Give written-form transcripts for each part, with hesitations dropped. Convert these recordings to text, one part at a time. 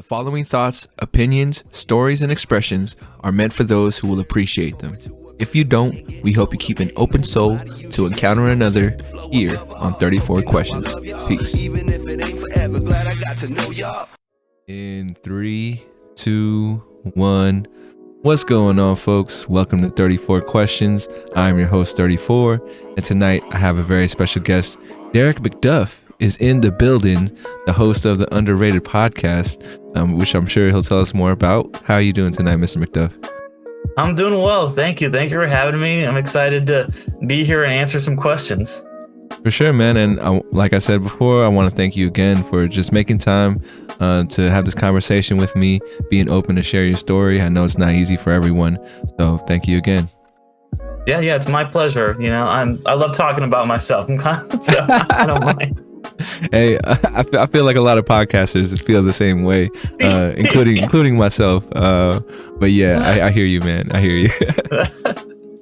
The following thoughts, opinions, stories, and expressions are meant for those who will appreciate them. If you don't, we hope you keep an open soul to encounter another here on 34 Questions. Peace. In 3, 2, 1. What's going on, folks? Welcome to 34 Questions. I'm your host, 34, and tonight I have a very special guest. Derick McDuff is in the building, the host of the Underrated podcast, which I'm sure he'll tell us more about. How are you doing tonight, Mr. McDuff? I'm doing well. Thank you. Thank you for having me. I'm excited to be here and answer some questions. For sure, man. And like I said before, I want to thank you again for just making time to have this conversation with me, being open to share your story. I know it's not easy for everyone, so thank you again. Yeah, it's my pleasure. You know, I love talking about myself. So I don't mind. Hey, I feel like a lot of podcasters feel the same way, including myself. But yeah, I hear you, man. I hear you.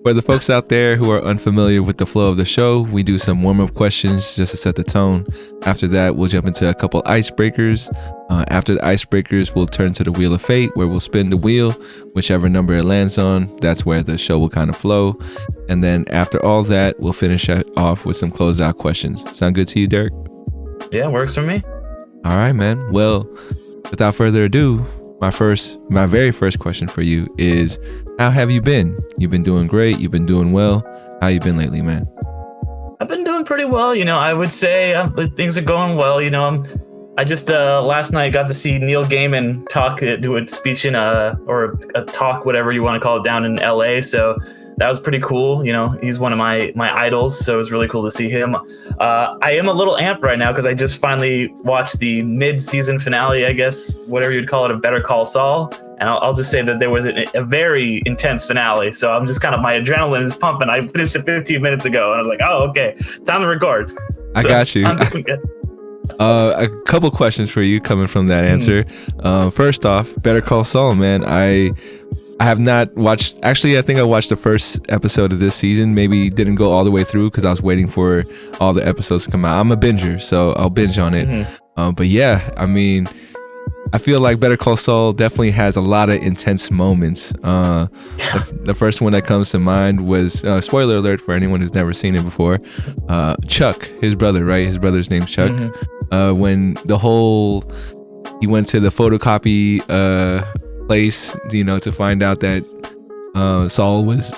For the folks out there who are unfamiliar with the flow of the show, we do some warm-up questions just to set the tone. After that, we'll jump into a couple icebreakers. After the icebreakers, we'll turn to the Wheel of Fate, where we'll spin the wheel. Whichever number it lands on, that's where the show will kind of flow. And then after all that, we'll finish off with some closeout questions. Sound good to you, Derick? Yeah, works for me. All right, man. Well, without further ado, my very first question for you is, how have you been? You've been doing great. You've been doing well. How you been lately, man? I've been doing pretty well. You know, I would say things are going well. You know, I just last night got to see Neil Gaiman do a speech or a talk, whatever you want to call it, down in LA. So that was pretty cool. You know, he's one of my idols, so it was really cool to see him. I am a little amped right now because I just finally watched the mid-season finale, I guess, whatever you'd call it, of Better Call Saul. And I'll just say that there was a very intense finale. So I'm just my adrenaline is pumping. I finished it 15 minutes ago, and I was like, oh, okay, time to record. I got you. I'm doing good. A couple questions for you coming from that answer. First off, Better Call Saul, man. I have not watched. Actually, I think I watched the first episode of this season. Maybe didn't go all the way through because I was waiting for all the episodes to come out. I'm a binger, so I'll binge on it. But yeah, I mean, I feel like Better Call Saul definitely has a lot of intense moments. The first one that comes to mind was, spoiler alert for anyone who's never seen it before, Chuck, his brother, right? His brother's name's Chuck. When he went to the photocopy place, you know, to find out that Saul was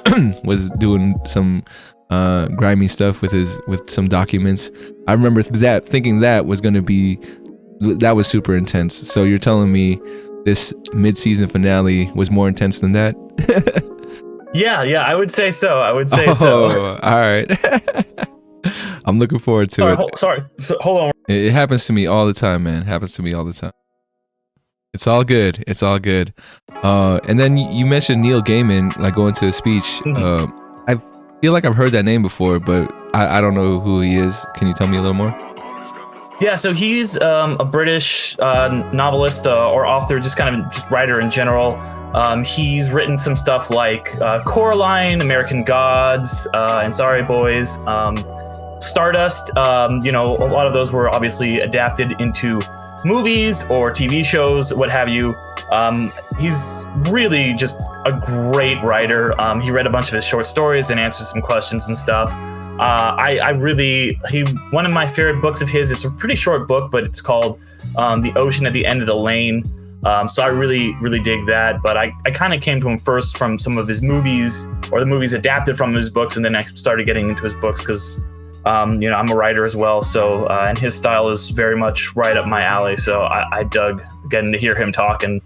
doing some grimy stuff with some documents. I remember thinking that was super intense. So you're telling me this mid-season finale was more intense than that? Yeah, I would say so. So. All right. I'm looking forward to it. Hold on. It happens to me all the time, man. It's all good. And then you mentioned Neil Gaiman, like going to a speech. I feel like I've heard that name before, but I don't know who he is. Can you tell me a little more? Yeah, so he's a British novelist or author, just writer in general. He's written some stuff like Coraline, American Gods, and Sorry Boys, Stardust. You know, a lot of those were obviously adapted into movies or TV shows, what have you. He's really just a great writer. He read a bunch of his short stories and answered some questions and stuff. One of my favorite books of his, it's a pretty short book, but it's called The Ocean at the End of the Lane. So I really, really dig that. But I kind of came to him first from some of his movies, or the movies adapted from his books, and then I started getting into his books because, you know, I'm a writer as well. So, and his style is very much right up my alley. So I dug getting to hear him talk and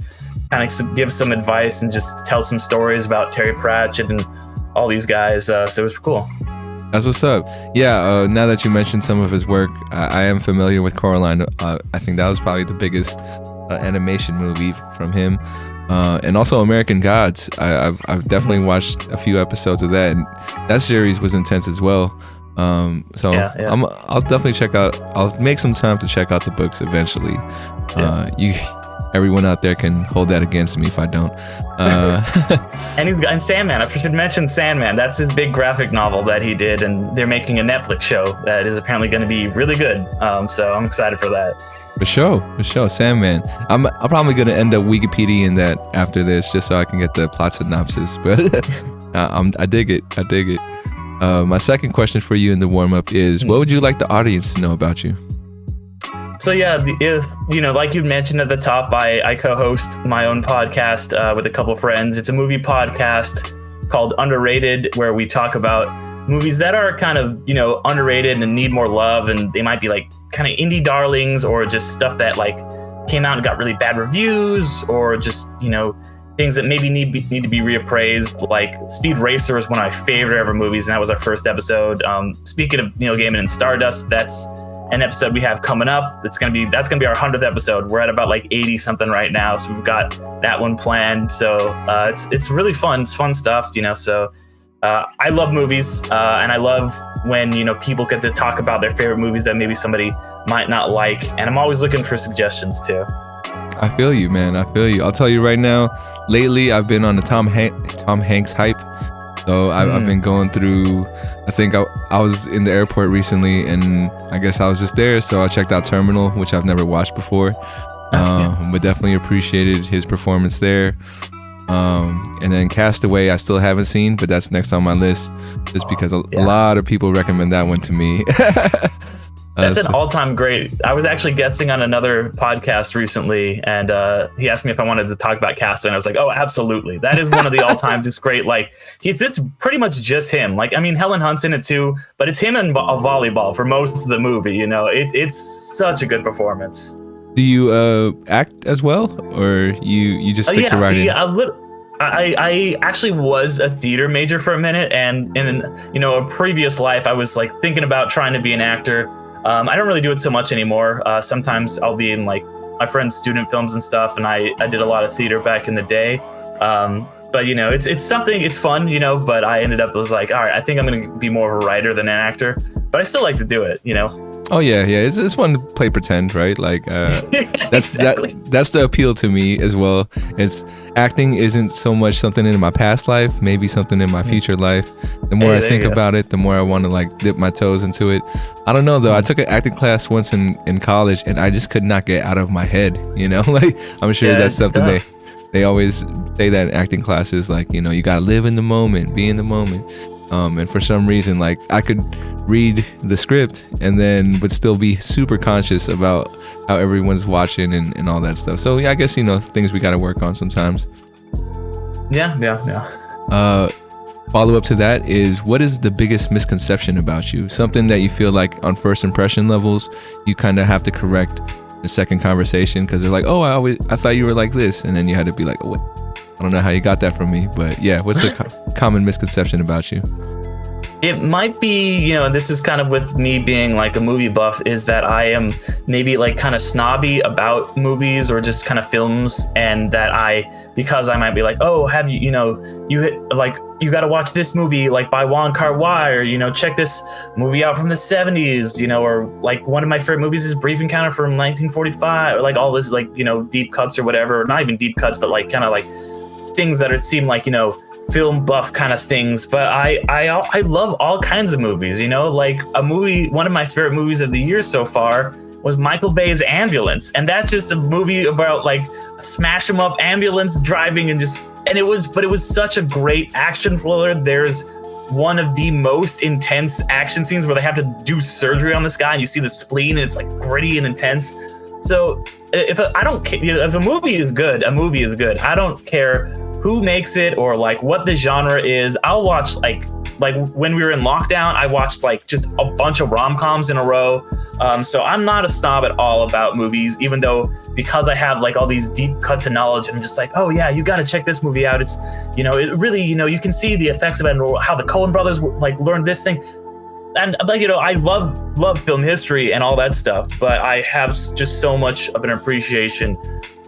kind of give some advice and just tell some stories about Terry Pratchett and all these guys. So it was cool. That's what's up. Yeah, now that you mentioned some of his work, I am familiar with Coraline. I think that was probably the biggest animation movie from him. And also American Gods. I've definitely watched a few episodes of that, and that series was intense as well. So yeah. I'll definitely check out. I'll make some time to check out the books eventually. everyone out there can hold that against me if I don't. And Sandman. I should mention Sandman. That's his big graphic novel that he did, and they're making a Netflix show that is apparently going to be really good. So I'm excited for that. For sure, Sandman. I'm probably gonna end up Wikipediaing that after this, just so I can get the plot synopsis. But I dig it. My second question for you in the warm up is, what would you like the audience to know about you? So yeah, if like you mentioned at the top, I co-host my own podcast with a couple of friends. It's a movie podcast called Underrated, where we talk about movies that are kind of, underrated and need more love, and they might be like kind of indie darlings, or just stuff that like came out and got really bad reviews, or just, things that maybe need to be reappraised. Like Speed Racer is one of my favorite ever movies, and that was our first episode. Speaking of Neil Gaiman and Stardust, that's an episode we have coming up. That's gonna be our 100th episode. We're at about like 80 something right now, so we've got that one planned. So it's really fun. It's fun stuff, So I love movies, and I love when people get to talk about their favorite movies that maybe somebody might not like. And I'm always looking for suggestions too. I feel you, man. I feel you. I'll tell you right now. Lately, I've been on the Tom Hanks hype. So I've been going through. I think I was in the airport recently, and I guess I was just there. So I checked out Terminal, which I've never watched before, but definitely appreciated his performance there. And then Castaway, I still haven't seen, but that's next on my list, just because a lot of people recommend that one to me. That's an all-time great. I was actually guesting on another podcast recently, and he asked me if I wanted to talk about Castaway, and I was like, oh, absolutely. That is one of the all-time just great. Like, it's pretty much just him. Like, I mean, Helen Hunt's in it too, but it's him and volleyball for most of the movie. It's such a good performance. Do you act as well, or you just stick to writing? I actually was a theater major for a minute, and in a previous life, I was like thinking about trying to be an actor. I don't really do it so much anymore. Sometimes I'll be in like my friends' student films and stuff, and I did a lot of theater back in the day. But it's something, it's fun, but I ended up was like, all right, I think I'm gonna be more of a writer than an actor, but I still like to do it. Oh yeah, it's fun to play pretend, right? Like that's the appeal to me as well. It's acting isn't so much something in my past life, maybe something in my future life. The more I think about it, the more I want to like dip my toes into it. I don't know though. I took an acting class once in college, and I just could not get out of my head. Like I'm sure that's something they always say that in acting classes, like you gotta live in the moment, be in the moment. And for some reason, like I could read the script and then would still be super conscious about how everyone's watching and all that stuff. So yeah, I guess things we got to work on sometimes. Yeah. Follow up to that is, what is the biggest misconception about you? Something that you feel like on first impression levels you kind of have to correct in the second conversation, because they're like, oh, I thought you were like this, and then you had to be like, oh, wait, I don't know how you got that from me, but yeah, what's the common misconception about you? It might be, and this is kind of with me being like a movie buff, is that I am maybe like kind of snobby about movies or just kind of films, and that because I might be like, oh, have you got to watch this movie like by Wong Kar-wai, or check this movie out from the 70s, or like one of my favorite movies is Brief Encounter from 1945, or like all this like deep cuts or whatever, or not even deep cuts, but like kind of like things that seem like film buff kind of things. But I love all kinds of movies, like one of my favorite movies of the year so far was Michael Bay's Ambulance, and that's just a movie about like a smash 'em up ambulance driving, and it was such a great action thriller. There's one of the most intense action scenes where they have to do surgery on this guy, and you see the spleen, and it's like gritty and intense. So if a movie is good, a movie is good. I don't care who makes it or like what the genre is. I'll watch like when we were in lockdown, I watched like just a bunch of rom-coms in a row. So I'm not a snob at all about movies, even though because I have like all these deep cuts of knowledge, I'm just like, oh yeah, you got to check this movie out. It's, it really, you can see the effects of it, and how the Coen brothers like learned this thing. And like, I love film history and all that stuff, but I have just so much of an appreciation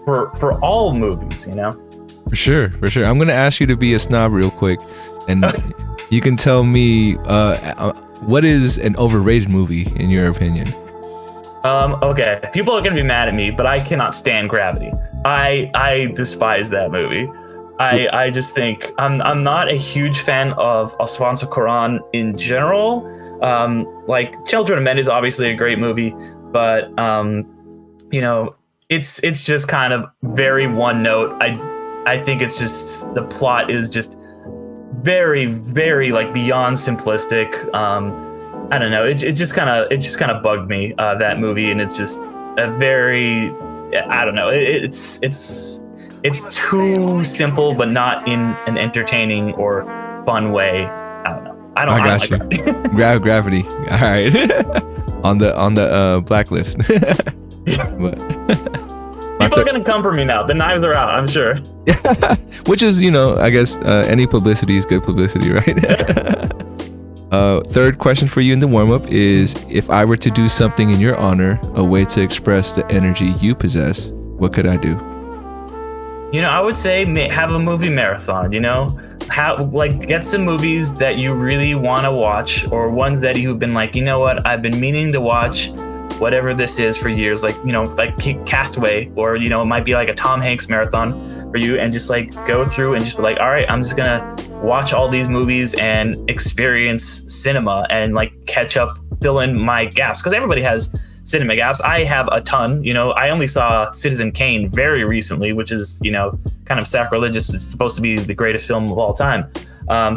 for all movies, For sure. I'm going to ask you to be a snob real quick, and you can tell me what is an overrated movie in your opinion? Okay, people are going to be mad at me, but I cannot stand Gravity. I despise that movie. I just think I'm not a huge fan of Alfonso Cuarón in general. Like Children of Men is obviously a great movie, but you know, it's just kind of very one note. I think it's just the plot is just very, very like beyond simplistic. I don't know. It just kind of bugged me, that movie, and it's just a very, I don't know. It's too simple, but not in an entertaining or fun way. I don't know. I got you. Like Gravity. All right. on the blacklist. But people are gonna come for me now. The knives are out, I'm sure. Which is, I guess any publicity is good publicity, right? Third question for you in the warm-up is, if I were to do something in your honor, a way to express the energy you possess, what could I do? I would say have a movie marathon, get some movies that you really want to watch, or ones that you've been like, what, I've been meaning to watch whatever this is for years, like Castaway, or, it might be like a Tom Hanks marathon for you, and just like go through and just be like, all right, I'm just gonna watch all these movies and experience cinema and like catch up, fill in my gaps, because everybody has cinema gaps. I have a ton. I only saw Citizen Kane very recently, which is, kind of sacrilegious. It's supposed to be the greatest film of all time.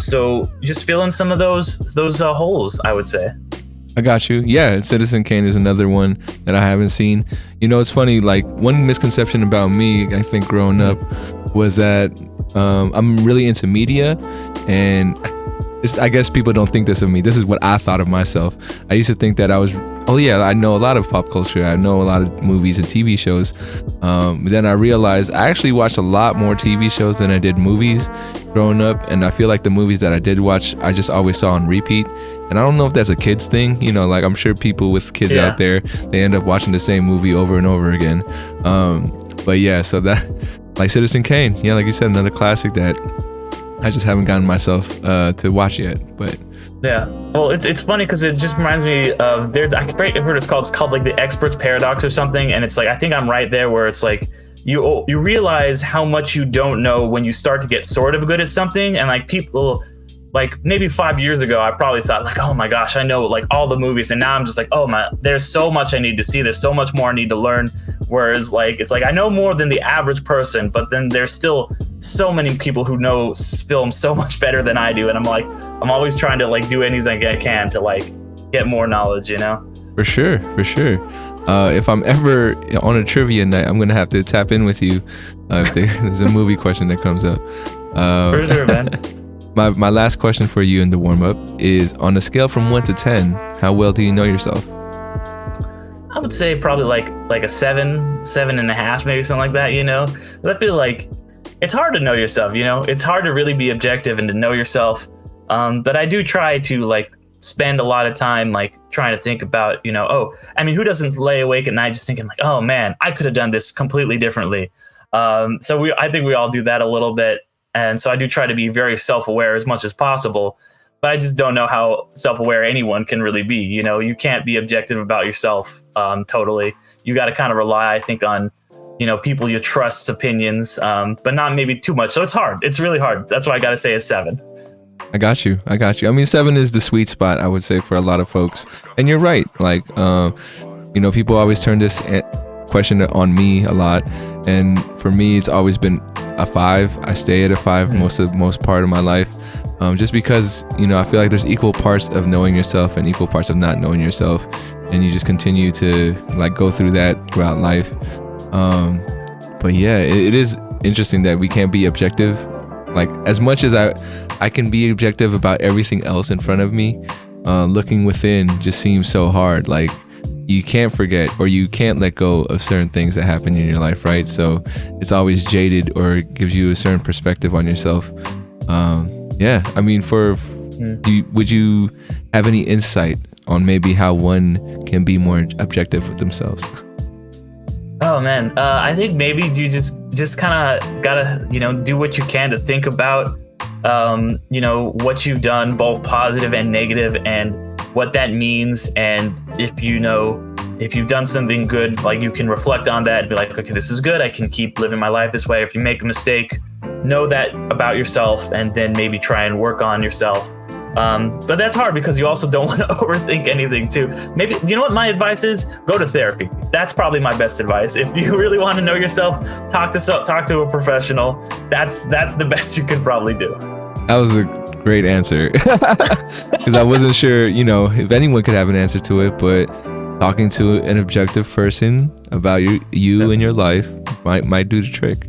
So just fill in some of those holes, I would say. I got you. Yeah, Citizen Kane is another one that I haven't seen. It's funny, like one misconception about me, I think growing up, was that I'm really into media, and I guess people don't think this of me. This is what I thought of myself. I used to think that I know a lot of pop culture. I know a lot of movies and TV shows. But then I realized I actually watched a lot more TV shows than I did movies growing up. And I feel like the movies that I did watch, I just always saw on repeat. And I don't know if that's a kid's thing. Like I'm sure people with kids out there, they end up watching the same movie over and over again. But yeah, so that, like Citizen Kane, like you said, another classic that I just haven't gotten myself to watch yet. But yeah, well, it's funny because it just reminds me of I forget what it's called. It's called like the expert's paradox or something, and it's like I think I'm right there where it's like you realize how much you don't know when you start to get sort of good at something, and like people. Like maybe 5 years ago, I probably thought like, oh my gosh, I know like all the movies. And now I'm just like, oh my, there's so much I need to see. There's so much more I need to learn. Whereas like, it's like, I know more than the average person, but then there's still so many people who know film so much better than I do. And I'm like, I'm always trying to like do anything I can to like get more knowledge, For sure. If I'm ever on a trivia night, I'm going to have to tap in with you if there's a movie question that comes up. For sure, man. My last question for you in the warm-up is, on a scale from 1 to 10, how well do you know yourself? I would say probably like a 7.5, maybe something like that, But I feel like it's hard to know yourself, It's hard to really be objective and to know yourself. But I do try to like spend a lot of time like trying to think about, who doesn't lay awake at night just thinking like, oh man, I could have done this completely differently. I think we all do that a little bit. And so I do try to be very self-aware as much as possible, but I just don't know how self-aware anyone can really be. You can't be objective about yourself totally. You got to kind of rely, I think, on, people you trust's opinions, but not maybe too much. So it's hard. It's really hard. That's why I got to say a 7. I got you. I mean, 7 is the sweet spot, I would say, for a lot of folks. And you're right. Like, people always turn this question on me a lot, and for me it's always been a 5. I stay at a 5 most part of my life, just because I feel like there's equal parts of knowing yourself and equal parts of not knowing yourself, and you just continue to like go through that throughout life. But yeah, it is interesting that we can't be objective. Like as much as I can be objective about everything else in front of me, looking within just seems so hard. Like you can't forget or you can't let go of certain things that happen in your life, right? So it's always jaded or gives you a certain perspective on yourself. Yeah, I mean, would you have any insight on maybe how one can be more objective with themselves? Oh man, I think maybe you just kind of gotta do what you can to think about what you've done, both positive and negative, and what that means, and if if you've done something good, like you can reflect on that and be like, okay, this is good. I can keep living my life this way. If you make a mistake, know that about yourself and then maybe try and work on yourself. But that's hard because you also don't want to overthink anything too. Maybe, you know what my advice is? Go to therapy. That's probably my best advice. If you really want to know yourself, talk to a professional. That's the best you can probably do. That was a great answer. Because I wasn't sure, if anyone could have an answer to it, but talking to an objective person about you and your life might do the trick.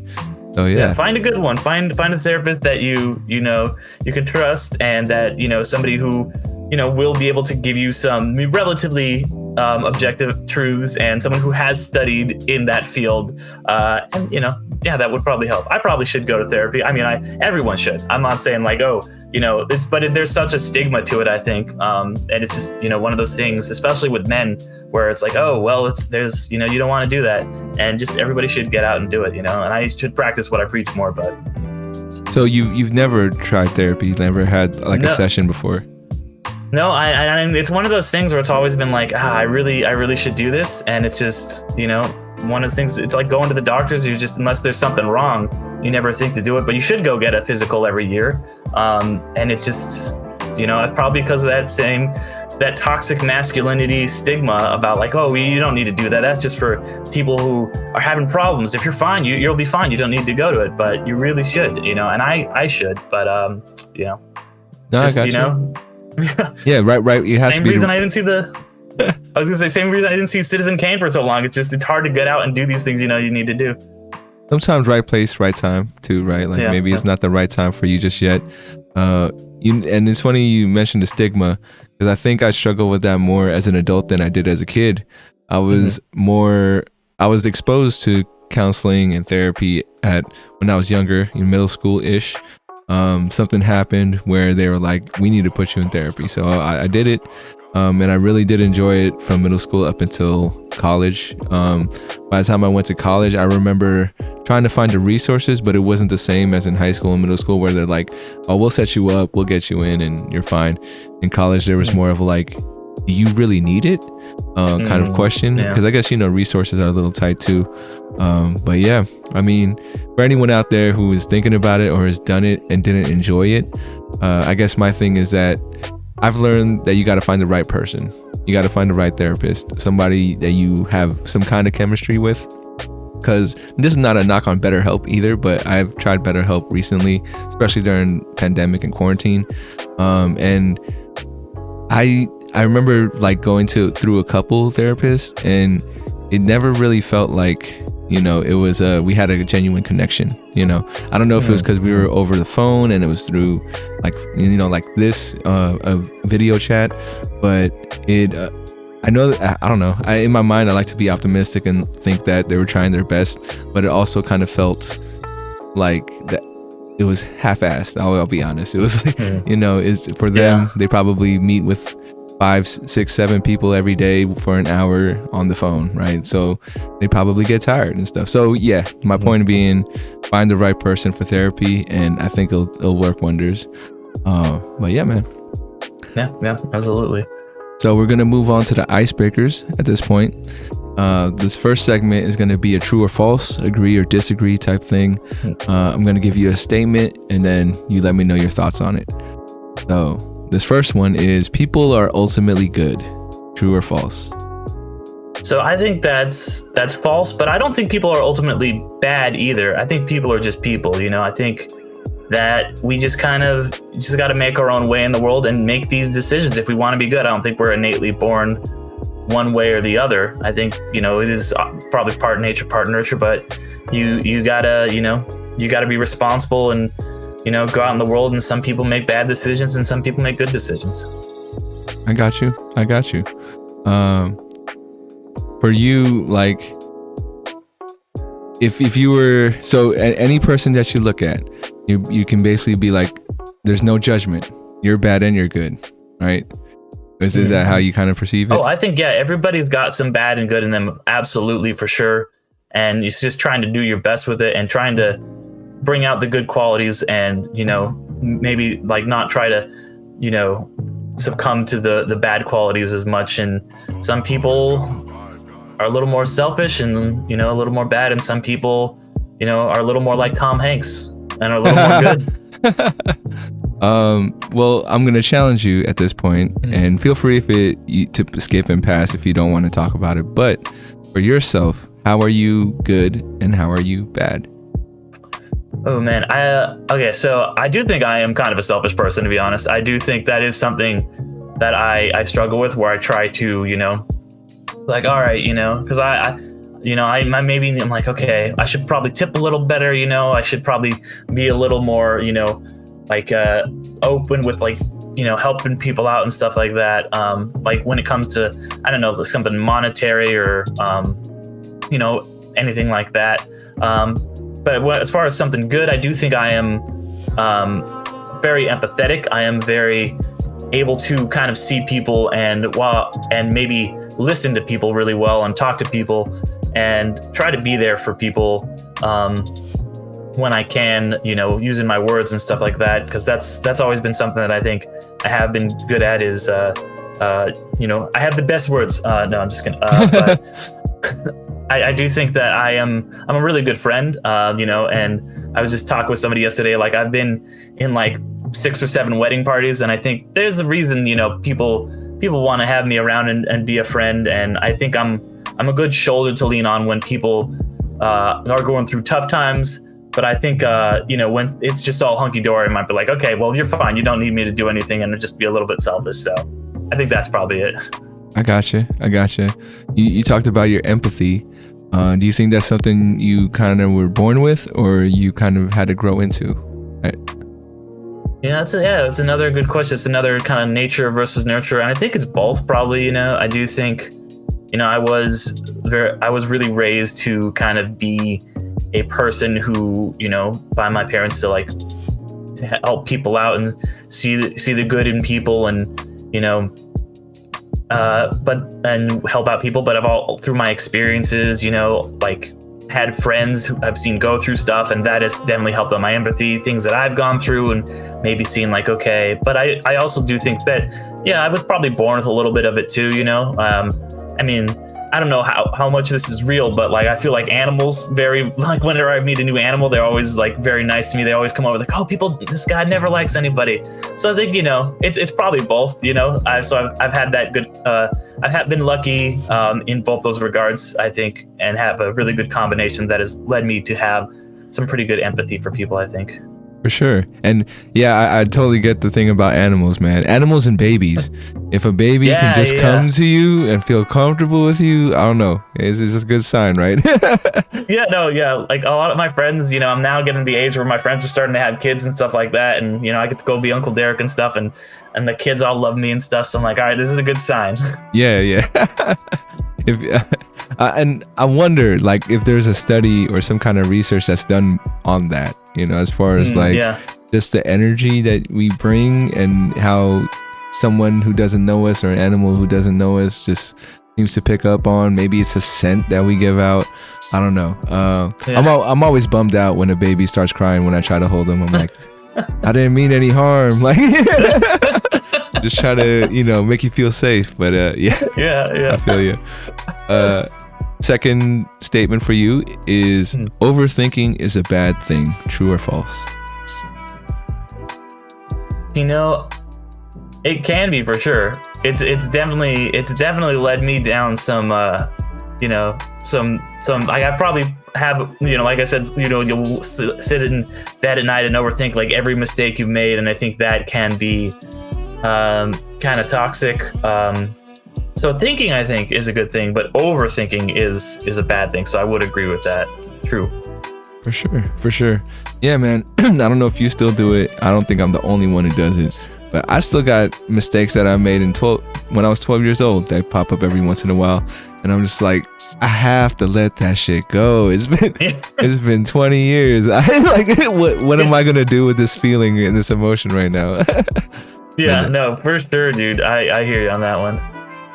So yeah, find a good one. Find a therapist that you can trust, and that somebody who will be able to give you some relatively objective truths, and someone who has studied in that field. And that would probably help. I probably should go to therapy. I mean, everyone should. I'm not saying like, but there's such a stigma to it, I think. And it's just, one of those things, especially with men, where it's like, oh, well, you don't want to do that. And just everybody should get out and do it, and I should practice what I preach more, but. So you've never tried therapy? You've never had a session before? No, I it's one of those things where it's always been like, I really should do this. And it's just, one of those things, it's like going to the doctors. You just, unless there's something wrong, you never think to do it, but you should go get a physical every year. And it's just, probably because of that toxic masculinity stigma about like, oh, you don't need to do that. That's just for people who are having problems. If you're fine, you'll be fine. You don't need to go to it, but you really should, and I should, but, No, just, I got you. Yeah, right. It has same to be reason I didn't see I was gonna say same reason I didn't see Citizen Kane for so long. It's hard to get out and do these things you need to do. Sometimes right place, right time too, right? Like maybe it's not the right time for you just yet. And it's funny you mentioned the stigma, because I think I struggle with that more as an adult than I did as a kid. I was exposed to counseling and therapy when I was younger, in middle school-ish. Something happened where they were like, we need to put you in therapy. So I did it. And I really did enjoy it from middle school up until college. By the time I went to college, I remember trying to find the resources, but it wasn't the same as in high school and middle school, where they're like, oh, we'll set you up, we'll get you in and you're fine. In college, there was more of a like, do you really need it? Kind of question. Because I guess, resources are a little tight too. But yeah, I mean, for anyone out there who is thinking about it or has done it and didn't enjoy it, I guess my thing is that I've learned that you got to find the right person. You got to find the right therapist, somebody that you have some kind of chemistry with. Because this is not a knock on BetterHelp either, but I've tried BetterHelp recently, especially during pandemic and quarantine. And I remember like going through a couple therapists, and it never really felt like, it was we had a genuine connection. I don't know if it was because we were over the phone and it was through like this a video chat, but I know that, I don't know, in my mind I like to be optimistic and think that they were trying their best, but it also kind of felt like that it was half-assed. I'll be honest. It was like, is for them, they probably meet with 5, 6, 7 people every day for an hour on the phone, right? So they probably get tired and stuff. So yeah, my point being, find the right person for therapy, and I think it'll work wonders. But yeah, man. Yeah, absolutely. So we're gonna move on to the icebreakers at this point. This first segment is gonna be a true or false, agree or disagree type thing. I'm gonna give you a statement, and then you let me know your thoughts on it. So this first one is, people are ultimately good. True or false? So I think that's false, but I don't think people are ultimately bad either. I think people are just people, I think that we just got to make our own way in the world and make these decisions if we want to be good. I don't think we're innately born one way or the other. I think, it is probably part nature, part nurture, but you gotta be responsible and, go out in the world, and some people make bad decisions and some people make good decisions. I got you. For you, like, if you were, so any person that you look at, you can basically be like, there's no judgment. You're bad and you're good, right? Is that how you kind of perceive it? Oh, I think, everybody's got some bad and good in them. Absolutely, for sure. And it's just trying to do your best with it and trying to bring out the good qualities, and maybe like not try to succumb to the bad qualities as much. And some people are a little more selfish and, you know, a little more bad. And some people, you know, are a little more like Tom Hanks and are a little more good. Well, I'm going to challenge you at this point, and feel free to skip and pass if you don't want to talk about it. But for yourself, how are you good and how are you bad? Oh man, okay, so I do think I am kind of a selfish person, to be honest. I do think that is something that I struggle with, where I try to, you know, like, all right, you know, because maybe I'm like, okay, I should probably tip a little better, you know, I should probably be a little more, you know, like open with, like, you know, helping people out and stuff like that. Like when it comes to, I don't know, something monetary or, you know, anything like that. But as far as something good, I do think I am very empathetic. I am very able to kind of see people and maybe listen to people really well and talk to people and try to be there for people when I can, you know, using my words and stuff like that. Because that's always been something that I think I have been good at is, you know, I have the best words. No, I'm just kidding. But I do think that I'm a really good friend, you know, and I was just talking with somebody yesterday, like I've been in like 6 or 7 wedding parties, and I think there's a reason, you know, people want to have me around and be a friend. And I think I'm a good shoulder to lean on when people are going through tough times. But I think, you know, when it's just all hunky dory, I might be like, okay, well, you're fine. You don't need me to do anything, and just be a little bit selfish. So I think that's probably it. I gotcha. You talked about your empathy. Do you think that's something you kind of were born with, or you kind of had to grow into? Yeah, that's another good question. It's another kind of nature versus nurture, and I think it's both probably. You know, I do think, you know, I was really raised to kind of be a person who, you know, by my parents to help people out and see the good in people, and, you know, and help out people. But through my experiences, you know, like had friends who I've seen go through stuff, and that has definitely helped on my empathy, things that I've gone through, and maybe seeing like, okay. But I also do think that, yeah, I was probably born with a little bit of it too, you know. I mean, I don't know how much this is real, but like I feel like animals like whenever I meet a new animal, they're always like very nice to me. They always come over like, oh, this guy never likes anybody. So I think, you know, it's probably both, you know. I've had that good. I've been lucky in both those regards, I think, and have a really good combination that has led me to have some pretty good empathy for people, I think. For sure. And yeah, I totally get the thing about animals, man. Animals and babies. If a baby can just come to you and feel comfortable with you, I don't know. It's a good sign, right? Yeah. Like a lot of my friends, you know, I'm now getting to the age where my friends are starting to have kids and stuff like that. And, you know, I get to go be Uncle Derick and stuff. And the kids all love me and stuff. So I'm like, all right, this is a good sign. Yeah. And I wonder, like, if there's a study or some kind of research that's done on that, you know, as far as just the energy that we bring, and how someone who doesn't know us or an animal who doesn't know us just seems to pick up on. Maybe it's a scent that we give out. I don't know. I'm always bummed out when a baby starts crying when I try to hold them. I'm like, I didn't mean any harm. Like, just try to, you know, make you feel safe. But yeah, I feel you. Second statement for you is overthinking is a bad thing. True or false? You know, it can be for sure. It's definitely led me down some you know, some like I probably have, you know, like I said, you know, you'll sit in bed at night and overthink like every mistake you've made, and I think that can be kind of toxic. So thinking, I think, is a good thing, but overthinking is a bad thing. So I would agree with that. True. For sure. Yeah, man. I don't know if you still do it. I don't think I'm the only one who does it, but I still got mistakes that I made when I was 12 years old that pop up every once in a while. And I'm just like, I have to let that shit go. It's been 20 years. What am I gonna do with this feeling and this emotion right now? Yeah, no, for sure, dude. I hear you on that one.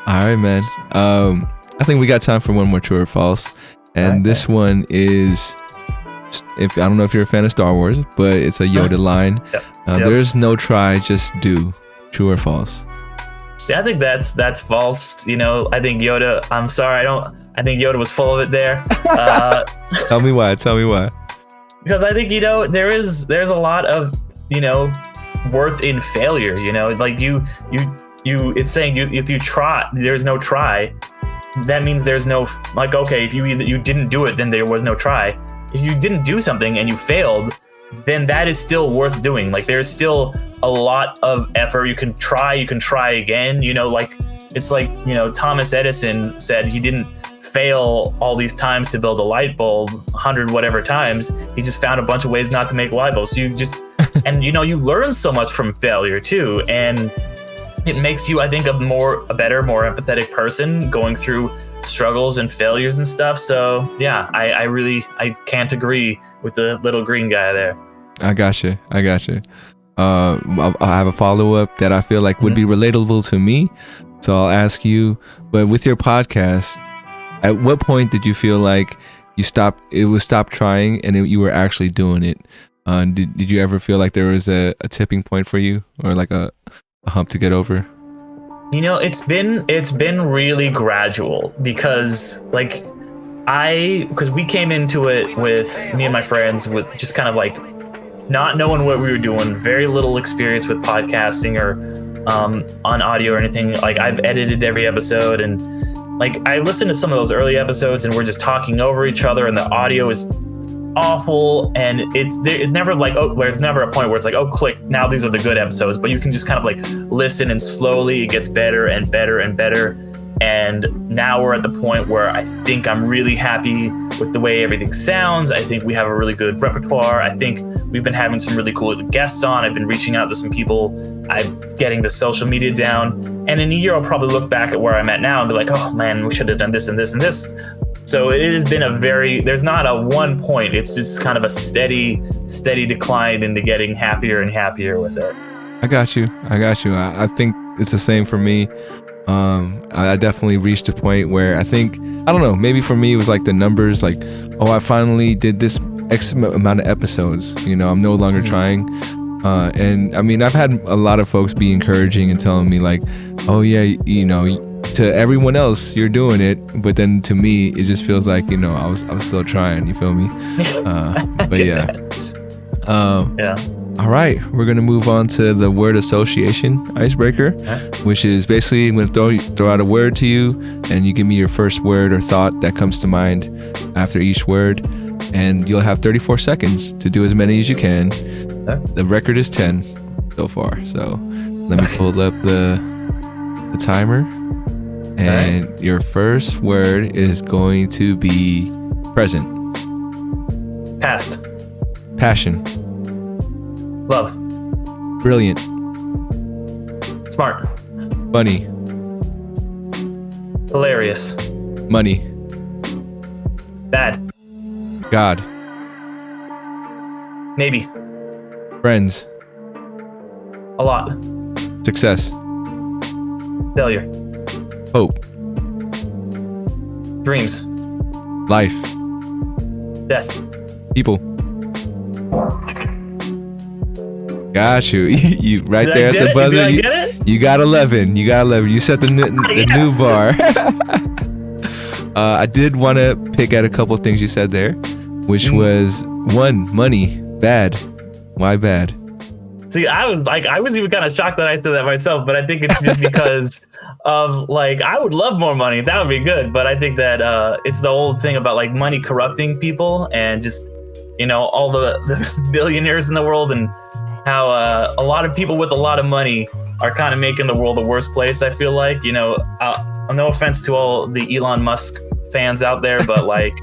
All right, man. I think we got time for one more true or false, and this one is, I don't know if you're a fan of Star Wars, but it's a Yoda line. Yep. There's no try, just do. True or false? Yeah, I think that's false. You know, I think Yoda, I'm sorry, I I think Yoda was full of it there. Tell me why. Because I think, there's a lot of, worth in failure, like it's saying if you try, there's no try. That means there's no, like, okay, if you didn't do it, then there was no try. If you didn't do something and you failed, then that is still worth doing. Like, there's still a lot of effort. You can try again, like, it's like, Thomas Edison said he didn't fail all these times to build a light bulb, 100 whatever times. He just found a bunch of ways not to make light bulbs. So you just, and you learn so much from failure too. And it makes you, I think, a better, more empathetic person going through struggles and failures and stuff. So yeah, I can't agree with the little green guy there. I got you. I have a follow-up that I feel like would be relatable to me. So I'll ask you, but with your podcast, at what point did you feel like it was stopped trying and you were actually doing it? Did you ever feel like there was a tipping point for you, or like a hump to get over? It's been really gradual, because because we came into it with me and my friends with just kind of like not knowing what we were doing, very little experience with podcasting or on audio or anything. Like, I've edited every episode, and like I listened to some of those early episodes and we're just talking over each other and the audio is awful, and it's never like, there's never a point where it's like, oh, click, now these are the good episodes, but you can just kind of like listen, and slowly it gets better and better and better. And now we're at the point where I think I'm really happy with the way everything sounds. I think we have a really good repertoire. I think we've been having some really cool guests on. I've been reaching out to some people. I'm getting the social media down. And in a year, I'll probably look back at where I'm at now and be like, oh man, we should have done this and this and this. So it has been there's not a one point. It's just kind of a steady decline into getting happier and happier with it. I got you. I think it's the same for me. I definitely reached a point where I think, I don't know, maybe for me it was like the numbers, like, oh, I finally did this X amount of episodes, I'm no longer trying. And I mean, I've had a lot of folks be encouraging and telling me like, oh yeah, to everyone else you're doing it, but then to me it just feels like, I was still trying, you feel me? But yeah. Yeah. All right, we're going to move on to the word association icebreaker, which is basically I'm going to throw out a word to you, and you give me your first word or thought that comes to mind after each word, and you'll have 34 seconds to do as many as you can. The record is 10 so far, so let me pull up the timer, and your first word is going to be present. Past. Passion. Love. Brilliant. Smart. Funny. Hilarious. Money. Bad. God. Maybe. Friends. A lot. Success. Failure. Hope. Dreams. Life. Death. People. Got you. You right there at the buzzer. You got 11. You set the new bar. I did want to pick at a couple of things you said there, which was one, money. Bad. Why bad? See, I was even kind of shocked that I said that myself, but I think it's just because of like, I would love more money. That would be good. But I think that it's the old thing about like money corrupting people, and just, all the billionaires in the world, and how a lot of people with a lot of money are kind of making the world a worse place. I feel like, no offense to all the Elon Musk fans out there, but like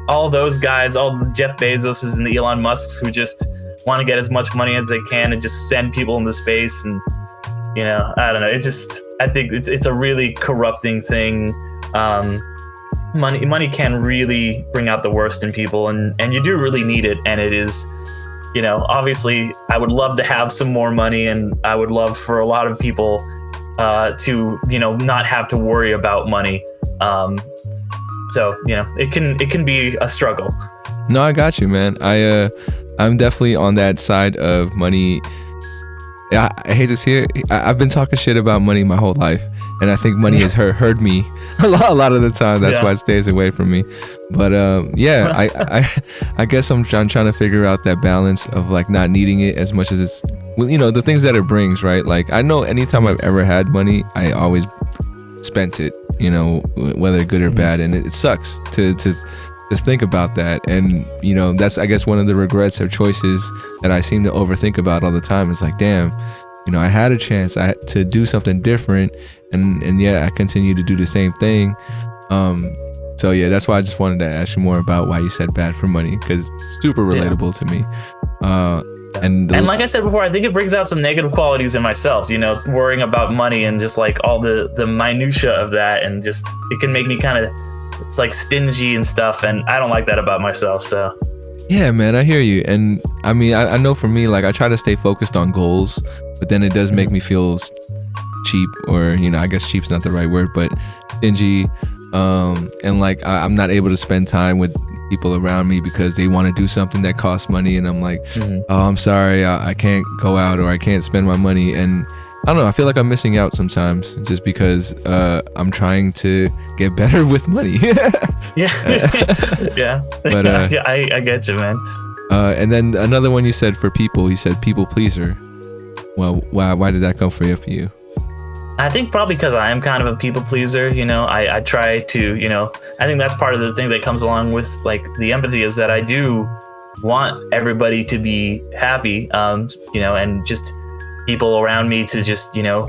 all those guys, all the Jeff Bezoses and the Elon Musks who just want to get as much money as they can and just send people into space. And, I don't know. I think it's a really corrupting thing. Money can really bring out the worst in people, and you do really need it. And it is, obviously I would love to have some more money, and I would love for a lot of people to, not have to worry about money. So, it can be a struggle. No, I got you, man. I'm definitely on that side of money. I hate to see it. I've been talking shit about money my whole life, and I think money has hurt me a lot of the time. That's why it stays away from me. But I guess I'm trying to figure out that balance of like not needing it as much as it's, you know, the things that it brings, right? Like I know anytime I've ever had money, I always spent it, you know, whether good or bad, and it sucks to just think about that. And you know, that's I guess one of the regrets or choices that I seem to overthink about all the time. It's like, damn, you know, I had a chance to do something different, and yet I continue to do the same thing. So yeah, that's why I just wanted to ask you more about why you said bad for money, because it's super relatable to me. And like I said before, I think it brings out some negative qualities in myself, you know, worrying about money and just like all the minutia of that, and just it can make me kind of, it's like stingy and stuff, and I don't like that about myself. So yeah, man, I hear you. And I mean, I know for me, like I try to stay focused on goals, but then it does make me feel cheap, or you know, I guess cheap's not the right word, but stingy. And like I'm not able to spend time with people around me because they want to do something that costs money, and I'm like, oh, I'm sorry, I can't go out, or I can't spend my money. And I don't know, I feel like I'm missing out sometimes just because I'm trying to get better with money. yeah. But I get you, man. And then another one you said for people, you said people pleaser. Well, why did that come for you? I think probably because I am kind of a people pleaser, you know. I try to, you know, I think that's part of the thing that comes along with like the empathy, is that I do want everybody to be happy, you know, and just people around me to just, you know,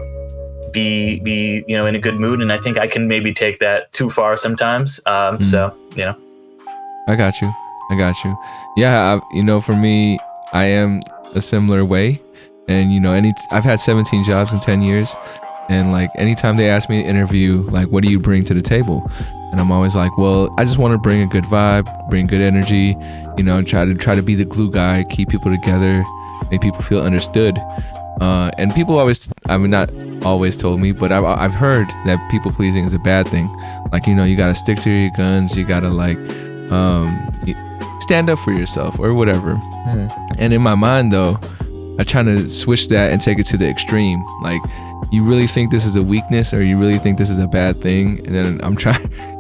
be you know, in a good mood. And I think I can maybe take that too far sometimes. So, you know. I got you. Yeah, you know, for me, I am a similar way. And, you know, I've had 17 jobs in 10 years. And like anytime they ask me to interview, like, what do you bring to the table? And I'm always like, well, I just want to bring a good vibe, bring good energy, you know, try to be the glue guy, keep people together, make people feel understood. And people always, I mean, not always told me, but I've heard that people pleasing is a bad thing. Like, you know, you got to stick to your guns. You got to like stand up for yourself or whatever. And in my mind, though, I try to switch that and take it to the extreme. Like, you really think this is a weakness, or you really think this is a bad thing? And then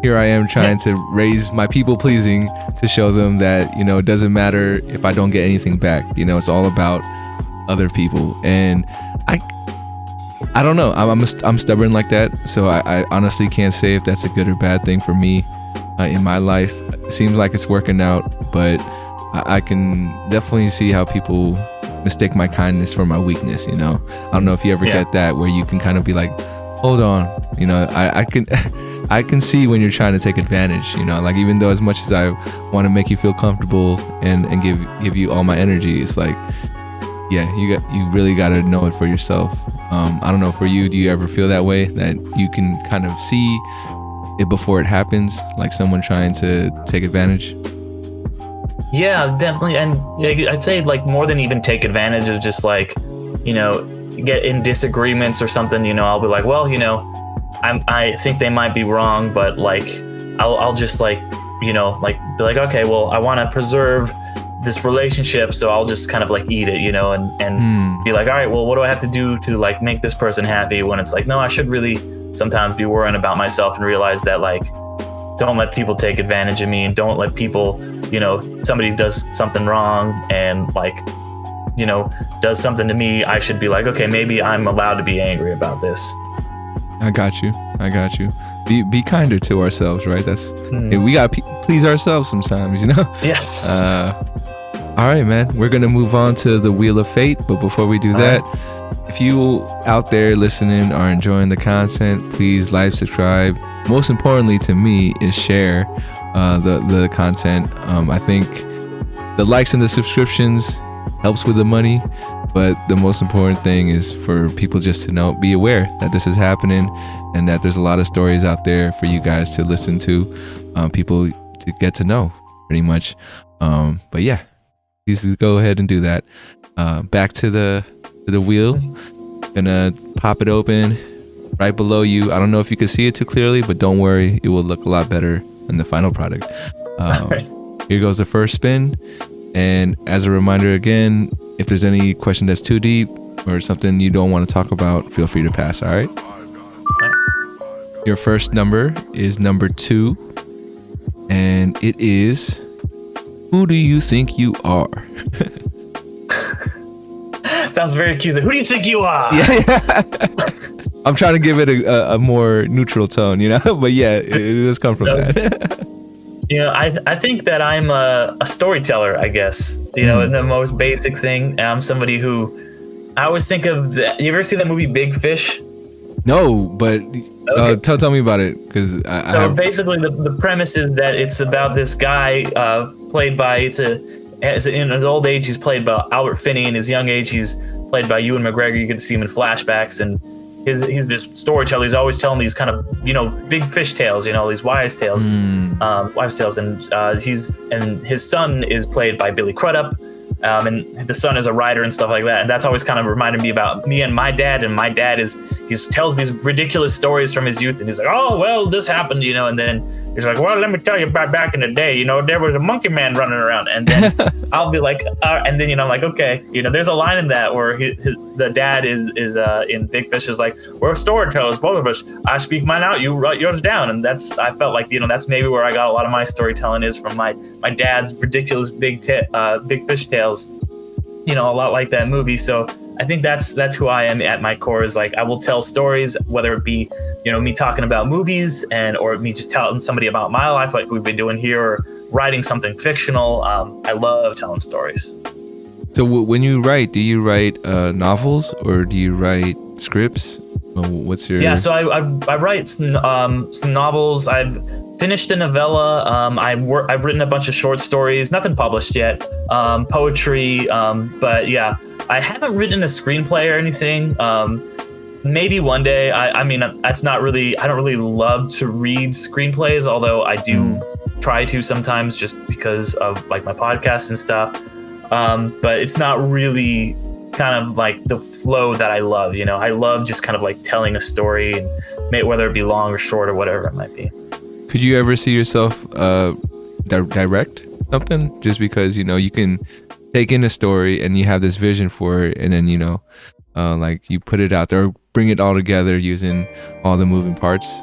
here I am trying to raise my people pleasing to show them that, you know, it doesn't matter if I don't get anything back. You know, it's all about other people. And I don't know. I'm stubborn like that. So I honestly can't say if that's a good or bad thing for me in my life. It seems like it's working out, but I can definitely see how people mistake my kindness for my weakness, you know. I don't know if you ever get that, where you can kind of be like, hold on, you know, I can see when you're trying to take advantage, you know, like even though as much as I want to make you feel comfortable and give you all my energy, it's like, yeah, you really got to know it for yourself. I don't know, for you, do you ever feel that way, that you can kind of see it before it happens, like someone trying to take advantage? Yeah, definitely. And I'd say like more than even take advantage of, just like, you know, get in disagreements or something, you know, I'll be like, well, you know, I think they might be wrong, but like, I'll just like, you know, like be like, okay, well, I want to preserve this relationship, so I'll just kind of like eat it, you know, and be like, all right, well, what do I have to do to like make this person happy? When it's like, no, I should really sometimes be worrying about myself and realize that like, don't let people take advantage of me, and don't let people, you know, if somebody does something wrong and like, you know, does something to me, I should be like, okay, maybe I'm allowed to be angry about this. I got you. Be kinder to ourselves, right? That's we gotta please ourselves sometimes, you know. Yes. All right, man. We're gonna move on to the Wheel of Fate, but before we do that, if you out there listening are enjoying the content, please like, subscribe. Most importantly to me is share the content. I think the likes and the subscriptions helps with the money, but the most important thing is for people just to know, be aware that this is happening, and that there's a lot of stories out there for you guys to listen to, people to get to know, pretty much. But yeah, please go ahead and do that. Back to the wheel. Gonna pop it open right below you. I don't know if you can see it too clearly, but don't worry, it will look a lot better in the final product. Here goes the first spin. And as a reminder again, if there's any question that's too deep or something you don't want to talk about, feel free to pass. All right. Your first number is number 2, and it is, who do you think you are? Sounds very accusing. Who do you think you are? Yeah. I'm trying to give it a more neutral tone, but yeah, it does come from that. I think that I'm a storyteller, I guess. In the most basic thing. I'm somebody who, I always think of, you ever see that movie Big Fish? No, but tell me about it, because basically the premise is that it's about this guy played by, in his old age he's played by Albert Finney, in his young age he's played by Ewan McGregor. You can see him in flashbacks, and he's this storyteller. He's always telling these kind of big fish tales, these wives tales, and his son is played by Billy Crudup. And the son is a writer and stuff like that, and that's always kind of reminded me about me and my dad. And my dad he tells these ridiculous stories from his youth, and he's like, oh well, this happened, and then he's like, well, let me tell you about back in the day, there was a monkey man running around, and then I'll be like, and then I'm like, okay, there's a line in that where the dad is in Big Fish is like, we're storytellers, both of us. I speak mine out, you write yours down, and I felt like that's maybe where I got a lot of my storytelling is from my dad's ridiculous big fish tales. A lot like that movie. So I think that's who I am at my core, is like I will tell stories, whether it be me talking about movies or me just telling somebody about my life like we've been doing here, or writing something fictional. I love telling stories. So when you write, do you write novels or do you write scripts? What's your... So I write some novels. I've finished a novella. I've written a bunch of short stories, nothing published yet. Poetry, but yeah, I haven't written a screenplay or anything. Maybe one day. I mean, that's not really. I don't really love to read screenplays, although I do try to sometimes, just because of like my podcast and stuff. But it's not really kind of like the flow that I love. I love just kind of like telling a story, and whether it be long or short or whatever it might be. Could you ever see yourself direct something, just because you can take in a story and you have this vision for it, and then like you put it out there, or bring it all together using all the moving parts?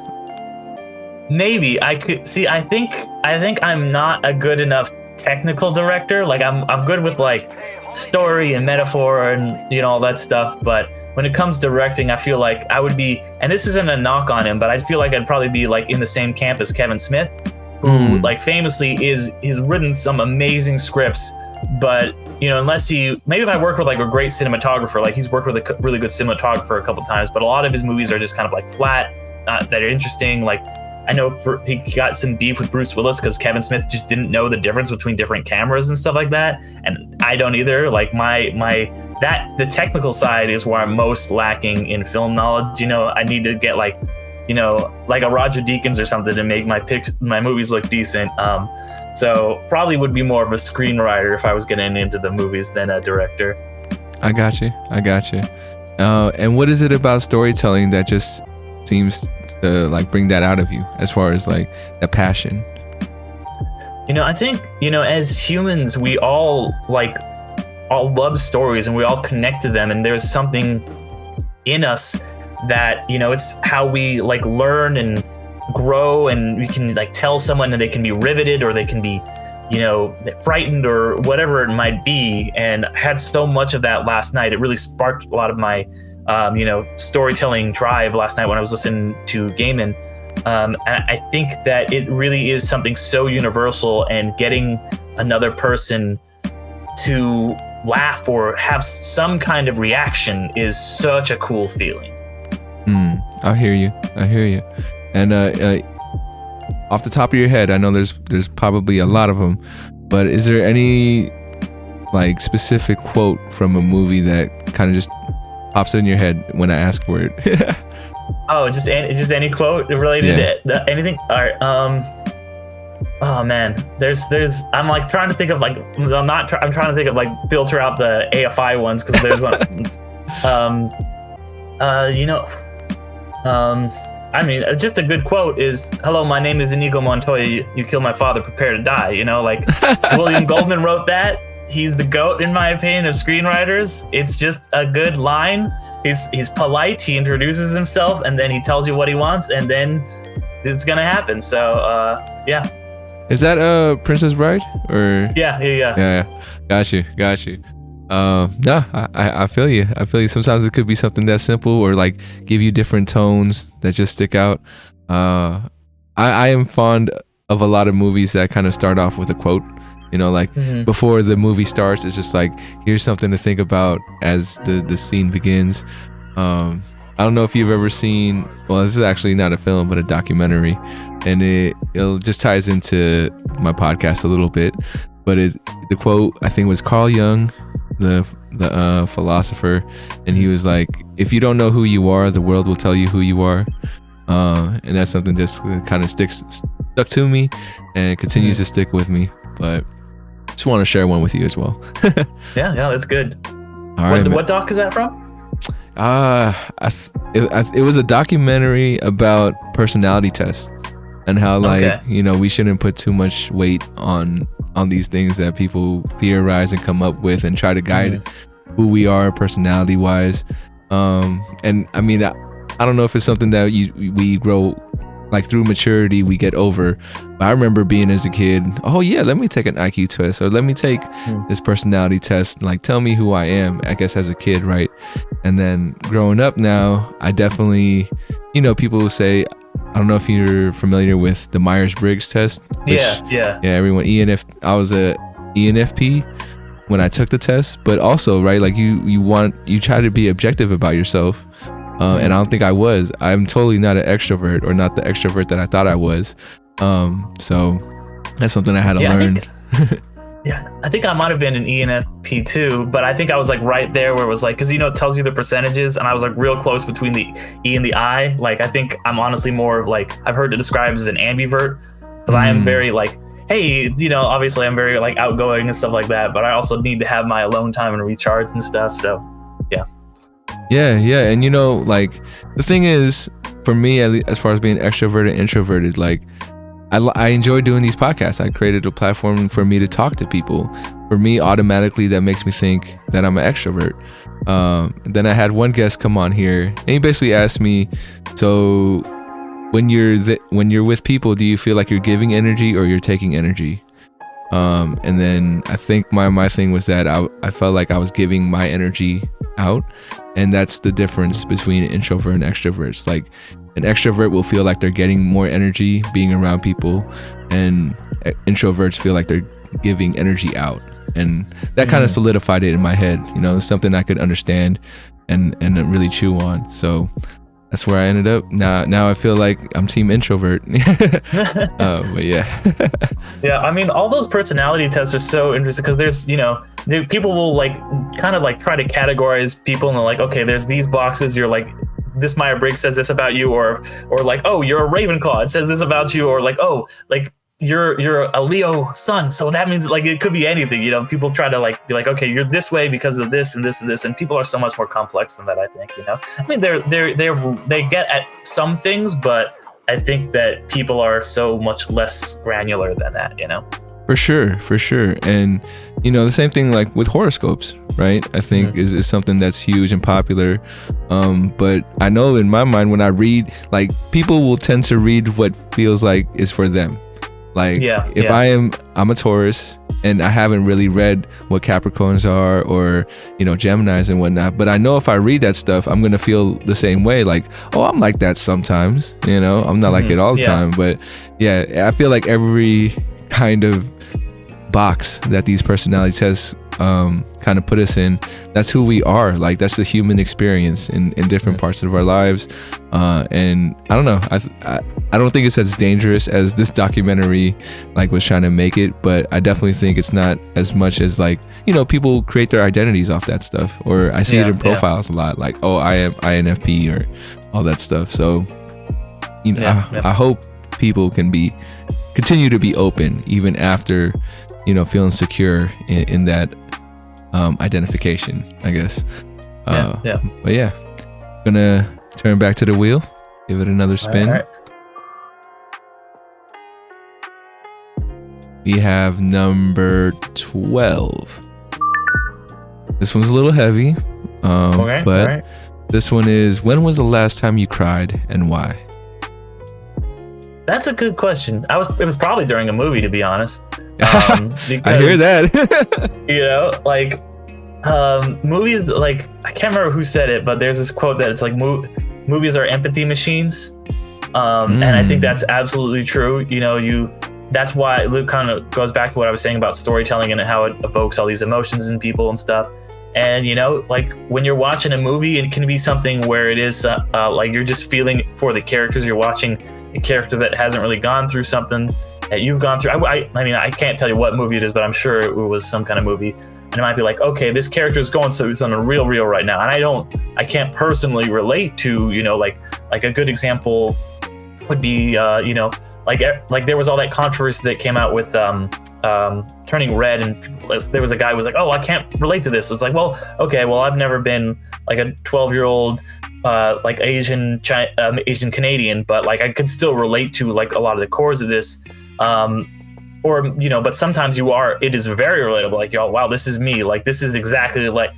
Maybe I could see. I think I'm not a good enough technical director. Like I'm good with like story and metaphor and all that stuff, but when it comes to directing, I feel like I would be, and this isn't a knock on him, but I feel like I'd probably be like in the same camp as Kevin Smith, who like famously he's written some amazing scripts, but unless maybe if I work with like a great cinematographer, like he's worked with a really good cinematographer a couple times, but a lot of his movies are just kind of like flat, that are interesting. Like I know he got some beef with Bruce Willis because Kevin Smith just didn't know the difference between different cameras and stuff like that, and I don't either. Like the technical side is where I'm most lacking in film knowledge. I need to get like a Roger Deakins or something to make my movies look decent. So probably would be more of a screenwriter if I was getting into the movies than a director. I got you. And what is it about storytelling that just seems to like bring that out of you, as far as like that passion? I think as humans we all love stories, and we all connect to them, and there's something in us that it's how we like learn and grow, and we can like tell someone and they can be riveted, or they can be frightened, or whatever it might be. And I had so much of that last night. It really sparked a lot of my storytelling drive last night when I was listening to Gaiman. And I think that it really is something so universal, and getting another person to laugh or have some kind of reaction is such a cool feeling. I hear you. And off the top of your head, I know there's probably a lot of them, but is there any like specific quote from a movie that kind of just pops in your head when I ask for it? Oh, just any quote related to anything. All right. Oh man, I'm like trying to think of like I'm trying to think of like filter out the AFI ones, because there's I mean, just a good quote is, "Hello, my name is Inigo Montoya. You killed my father. Prepare to die." Like William Goldman wrote that. he's the GOAT in my opinion of screenwriters. It's just a good line. He's polite. He introduces himself, and then he tells you what he wants, and then it's gonna happen. So yeah. Is that Princess Bride or? Yeah. Got you. No, I feel you. Sometimes it could be something that simple, or like give you different tones that just stick out. I am fond of a lot of movies that kind of start off with a quote. You know, like before the movie starts, it's just like, here's something to think about as the scene begins. I don't know if you've ever seen, well, this is actually not a film, but a documentary, and it'll just ties into my podcast a little bit. But the quote, I think, was Carl Jung, the philosopher, and he was like, if you don't know who you are, the world will tell you who you are. And that's something just kind of stuck to me and continues to stick with me. But just want to share one with you as well. yeah, that's good. All right, what doc is that from? It was a documentary about personality tests and how, like, you know, we shouldn't put too much weight on these things that people theorize and come up with and try to guide who we are personality wise. And I mean, I don't know if it's something that we grow, like through maturity we get over, but I remember being as a kid, oh yeah, let me take an IQ test, or let me take this personality test, like tell me who I am, I guess as a kid, right? And then growing up now, I definitely, you know, people will say, I don't know if you're familiar with the Myers-Briggs test. Yeah, everyone, I was a ENFP when I took the test, but also, right, like you try to be objective about yourself. And I don't think I was. I'm totally not an extrovert, or not the extrovert that I thought I was. So that's something I had to learn. I think I might have been an ENFP too, but I think I was like right there where it was like, because, you know, it tells you the percentages, and I was like real close between the E and the I. Like, I think I'm honestly more of like, I've heard it described as an ambivert, because I am very like, hey, you know, obviously I'm very like outgoing and stuff like that, but I also need to have my alone time and recharge and stuff. So yeah, and you know, like the thing is, for me, at least, as far as being extroverted and introverted, like I enjoy doing these podcasts. I created a platform for me to talk to people. For me, automatically, that makes me think that I'm an extrovert. Then I had one guest come on here, and he basically asked me, so when you're with people, do you feel like you're giving energy or you're taking energy? And then I think my thing was that I felt like I was giving my energy out, and that's the difference between an introvert and extroverts. Like, an extrovert will feel like they're getting more energy being around people, and introverts feel like they're giving energy out. And that kind of solidified it in my head, you know, something I could understand and really chew on. So that's where I ended up. Now I feel like I'm team introvert. But yeah. Yeah, I mean, all those personality tests are so interesting, because there's, you know, people will like kind of like try to categorize people, and they're like, okay, there's these boxes, you're like, this Myers-Briggs says this about you, or like, oh, you're a Ravenclaw, it says this about you, or like, oh, like you're a Leo sun, so that means, like, it could be anything, you know. People try to like be like, okay, you're this way because of this and this and this, and people are so much more complex than that, I think, you know. I mean, they get at some things, but I think that people are so much less granular than that, you know. For sure. And, you know, the same thing like with horoscopes, right? I think is something that's huge and popular. But I know in my mind, when I read, like, people will tend to read what feels like is for them. Like, if I'm a Taurus, and I haven't really read what Capricorns are, or, you know, Geminis and whatnot, but I know if I read that stuff, I'm gonna feel the same way. Like, oh, I'm like that sometimes, you know, I'm not like it all the time. But yeah, I feel like every kind of box that these personality tests kind of put us in, that's who we are. Like, that's the human experience in different parts of our lives. And I don't know, I don't think it's as dangerous as this documentary like was trying to make it, but I definitely think it's not as much as, like, you know, people create their identities off that stuff, or I see it in profiles a lot, like, oh, I am INFP or all that stuff. So, you know, I hope people can continue to be open even after, you know, feeling secure in that identification, I guess. But yeah, gonna turn back to the wheel, give it another spin. All right. We have number 12. This one's a little heavy. Okay, but all right. this one is, when was the last time you cried and why? That's a good question. It was probably during a movie, to be honest. I hear that. You know, like movies, like I can't remember who said it, but there's this quote that it's like movies are empathy machines. And I think that's absolutely true. You know, that's why it kind of goes back to what I was saying about storytelling and how it evokes all these emotions in people and stuff. And, you know, like when you're watching a movie, it can be something where it is like you're just feeling for the characters. You're watching a character that hasn't really gone through something that you've gone through. I mean, I can't tell you what movie it is, but I'm sure it was some kind of movie. And it might be like, okay, this character is going through something real right now. And I can't personally relate to, you know, like a good example would be, you know, like there was all that controversy that came out with Turning Red, and there was a guy who was like, oh, I can't relate to this. So it's like, well, okay, well, I've never been like a 12-year-old like Asian Canadian, but like I could still relate to like a lot of the cores of this. Or, you know, but sometimes it is very relatable. Like, yo, wow, this is me. Like, this is exactly like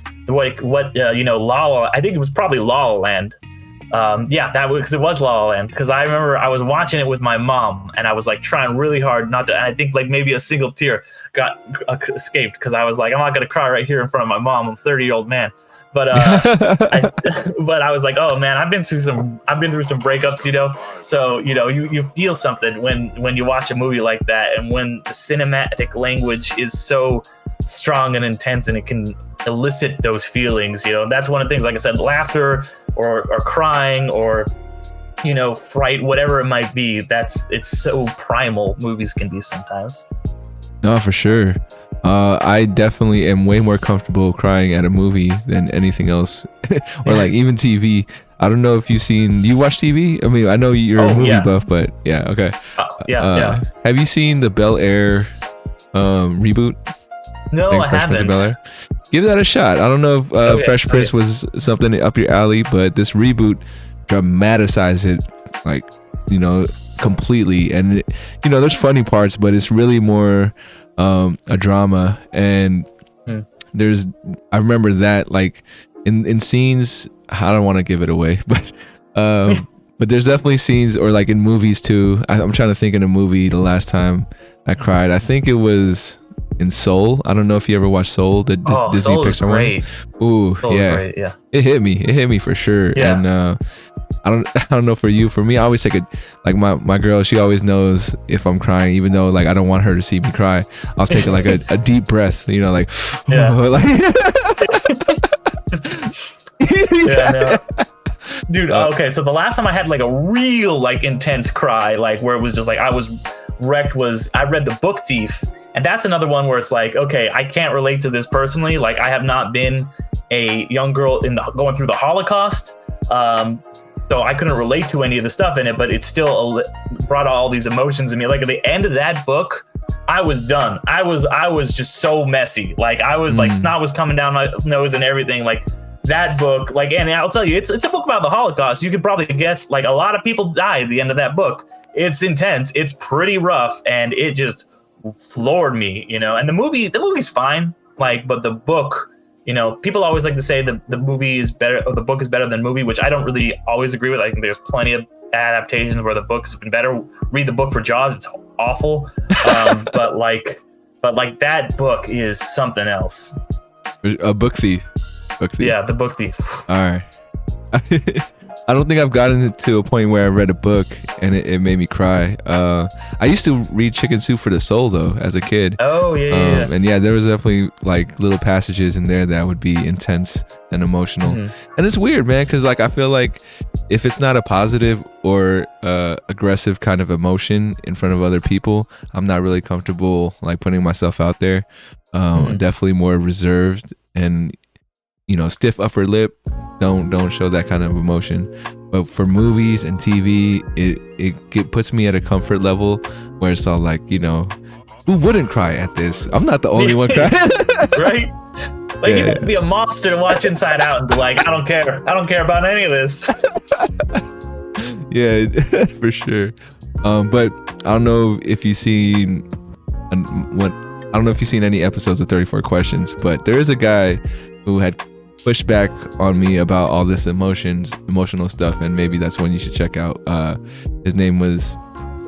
what you know, I think it was probably La La Land. Yeah, because it was La La Land. Because I remember I was watching it with my mom, and I was like trying really hard not to. And I think like maybe a single tear got escaped because I was like, I'm not gonna cry right here in front of my mom. I'm a 30-year-old man. But but I was like, oh man, I've been through some breakups, you know. So you know, you feel something when you watch a movie like that, and when the cinematic language is so strong and intense, and it can elicit those feelings. You know, that's one of the things. Like I said, laughter or crying or, you know, fright, whatever it might be. It's so primal. Movies can be sometimes. No, for sure. I definitely am way more comfortable crying at a movie than anything else, or like even TV. I don't know if do you watch TV? I mean, I know you're a movie buff, but yeah, okay. Yeah. Have you seen the Bel Air reboot? No, I haven't. Give that a shot. I don't know if Fresh Prince was something up your alley, but this reboot dramatized it, like, you know, completely. And you know, there's funny parts, but it's really more a drama. And I remember that, like in scenes, I don't want to give it away, but but there's definitely scenes, or like in movies too. I'm trying to think in a movie the last time I cried. I think it was in Soul. I don't know if you ever watched Soul, the Disney Soul Pixar one. Ooh, Soul yeah. Great, yeah. It hit me for sure. Yeah. And I don't know for you. For me, I always take like my girl, she always knows if I'm crying, even though like I don't want her to see me cry. I'll take like a deep breath, you know, like yeah. like yeah, no. Dude, okay, so the last time I had like a real like intense cry, like where it was just like I was wrecked, was I read The Book Thief. And that's another one where it's like, okay, I can't relate to this personally. Like, I have not been a young girl going through the Holocaust. So I couldn't relate to any of the stuff in it, but it still brought all these emotions in me. Like at the end of that book, I was done. I was just so messy. Like I was like snot was coming down my nose and everything. Like that book, like, and I'll tell you, it's a book about the Holocaust. You could probably guess, like, a lot of people died at the end of that book. It's intense. It's pretty rough, and it just floored me, you know. And the movie's fine, like, but the book, you know, people always like to say the movie is better, or the book is better than movie, which I don't really always agree with. I think there's plenty of adaptations where the book's been better. Read the book for Jaws; it's awful. But that book is something else. A Book Thief. Yeah, The Book Thief. All right. I don't think I've gotten to a point where I read a book and it made me cry. I used to read Chicken Soup for the Soul though as a kid. Oh yeah. And yeah, there was definitely like little passages in there that would be intense and emotional. And it's weird, man, because like I feel like if it's not a positive or aggressive kind of emotion in front of other people, I'm not really comfortable like putting myself out there. Definitely more reserved and, you know, stiff upper lip. Don't show that kind of emotion. But for movies and TV, it puts me at a comfort level where it's all like, you know, who wouldn't cry at this? I'm not the only one crying. Right? Like, you have to be a monster to watch Inside Out and be like, I don't care about any of this. Yeah, for sure. But I don't know if you've seen any episodes of 34 Questions, but there is a guy who had pushed back on me about all this emotional stuff, and maybe that's one you should check out. His name was,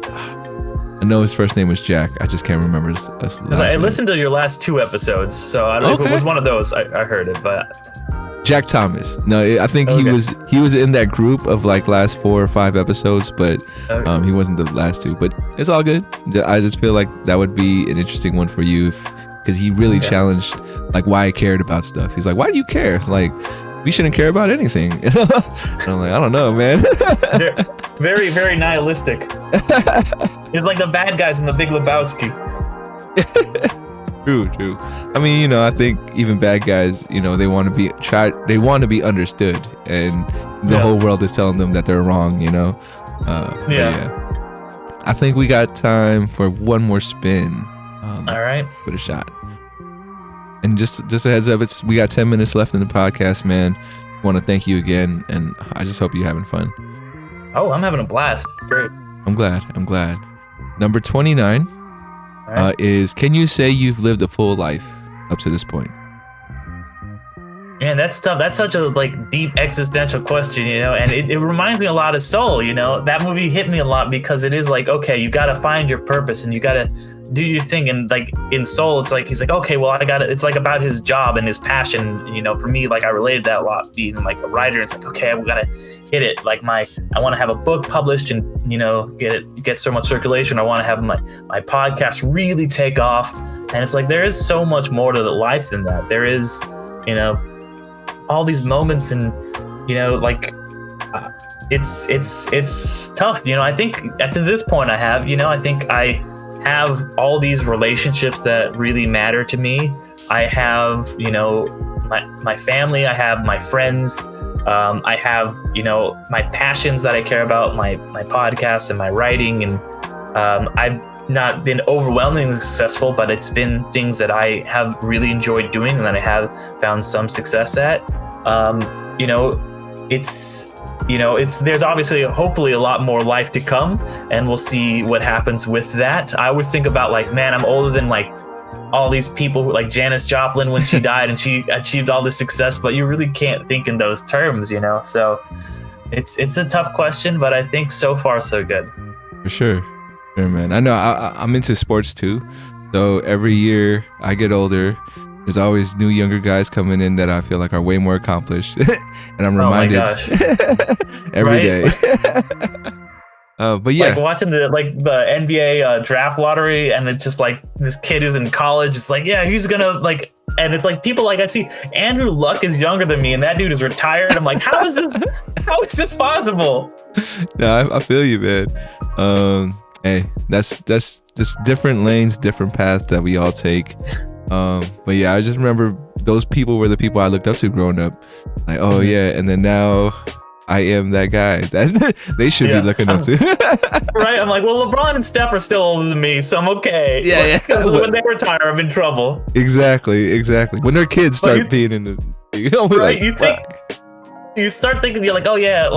I know his first name was Jack. I just can't remember his last name. I listened to your last 2 episodes, so I don't know if it was one of those. I heard it, but Jack Thomas. No, I think he was in that group of like last 4 or 5 episodes, but he wasn't the last 2. But it's all good. I just feel like that would be an interesting one for you, because he really challenged like why I cared about stuff. He's like, why do you care? Like, we shouldn't care about anything. And I'm like, I don't know, man. They're very, very nihilistic. It's like the bad guys in The Big Lebowski. True. I mean, I think even bad guys, they want to be understood, and the whole world is telling them that they're wrong, I think we got time for one more spin. All right. Put a shot. And just a heads up, we got 10 minutes left in the podcast, man. I want to thank you again, and I just hope you're having fun. Oh, I'm having a blast. Great. I'm glad. Number 29 is, can you say you've lived a full life up to this point? Man, that's tough. That's such a deep existential question, and it reminds me a lot of Soul. That movie hit me a lot, because it is like, okay, you got to find your purpose and you got to do your thing. And like in Soul, it's like, he's like, okay, well, it's like about his job and his passion. For me, like, I related that a lot, being like a writer. It's like, okay, we got to hit it. Like I want to have a book published and, get so much circulation. I want to have my podcast really take off. And it's like, there is so much more to the life than that. There is, all these moments, and it's tough. I think to this point I think I have all these relationships that really matter to me. I have my family, I have my friends, I have my passions that I care about, my podcast and my writing, and I've not been overwhelmingly successful, but it's been things that I have really enjoyed doing and that I have found some success at. There's obviously hopefully a lot more life to come, and we'll see what happens with that. I always think about man, I'm older than all these people who, like Janis Joplin, when she died and she achieved all this success, but you really can't think in those terms, so it's a tough question, but I think so far so good. For sure, man. I know I'm into sports too, so every year I get older, there's always new younger guys coming in that I feel like are way more accomplished, and I'm reminded every day. But yeah, watching the NBA draft lottery, and it's just like this kid is in college. It's like, yeah, he's gonna and it's like people I see Andrew Luck is younger than me, and that dude is retired. I'm like, how is this possible? No, I feel you, man. Hey, that's just different lanes, different paths that we all take. But yeah, I just remember those people were the people I looked up to growing up. Like, oh yeah, and then now I am that guy that they should be looking up to. Right? I'm like, well, LeBron and Steph are still older than me, so I'm okay. Yeah. When they retire, I'm in trouble. Exactly. When their kids start being in the, right? You start thinking, you're like, oh yeah,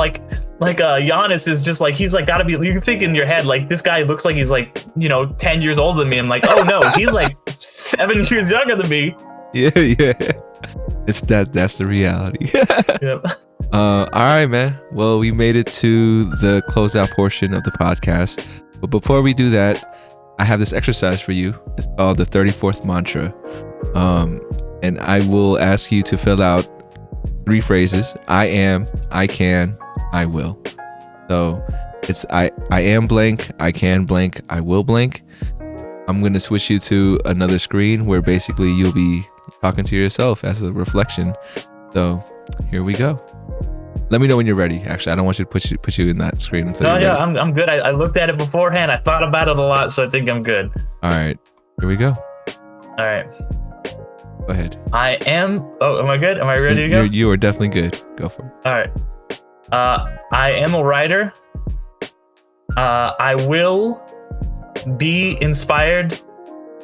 Giannis is just he's gotta be. You think in your head, this guy looks like he's 10 years older than me. I'm like, oh no, he's 7 years younger than me. Yeah. It's that's the reality. Yep. All right, man. Well, we made it to the closeout portion of the podcast, but before we do that, I have this exercise for you. It's called the 34th mantra, and I will ask you to fill out 3 phrases. I am, I can, I will. So it's I am blank, I can blank, I will blank. I'm going to switch you to another screen where basically you'll be talking to yourself as a reflection. So here we go. Let me know when you're ready. Actually, I don't want you to put you in that screen until you're ready. I'm good. I looked at it beforehand. I thought about it a lot, so I think I'm good. All right, here we go. All right. Go ahead. I am. Oh, am I good? Am I ready to go? You are definitely good. Go for it. All right. I am a writer. I will be inspired,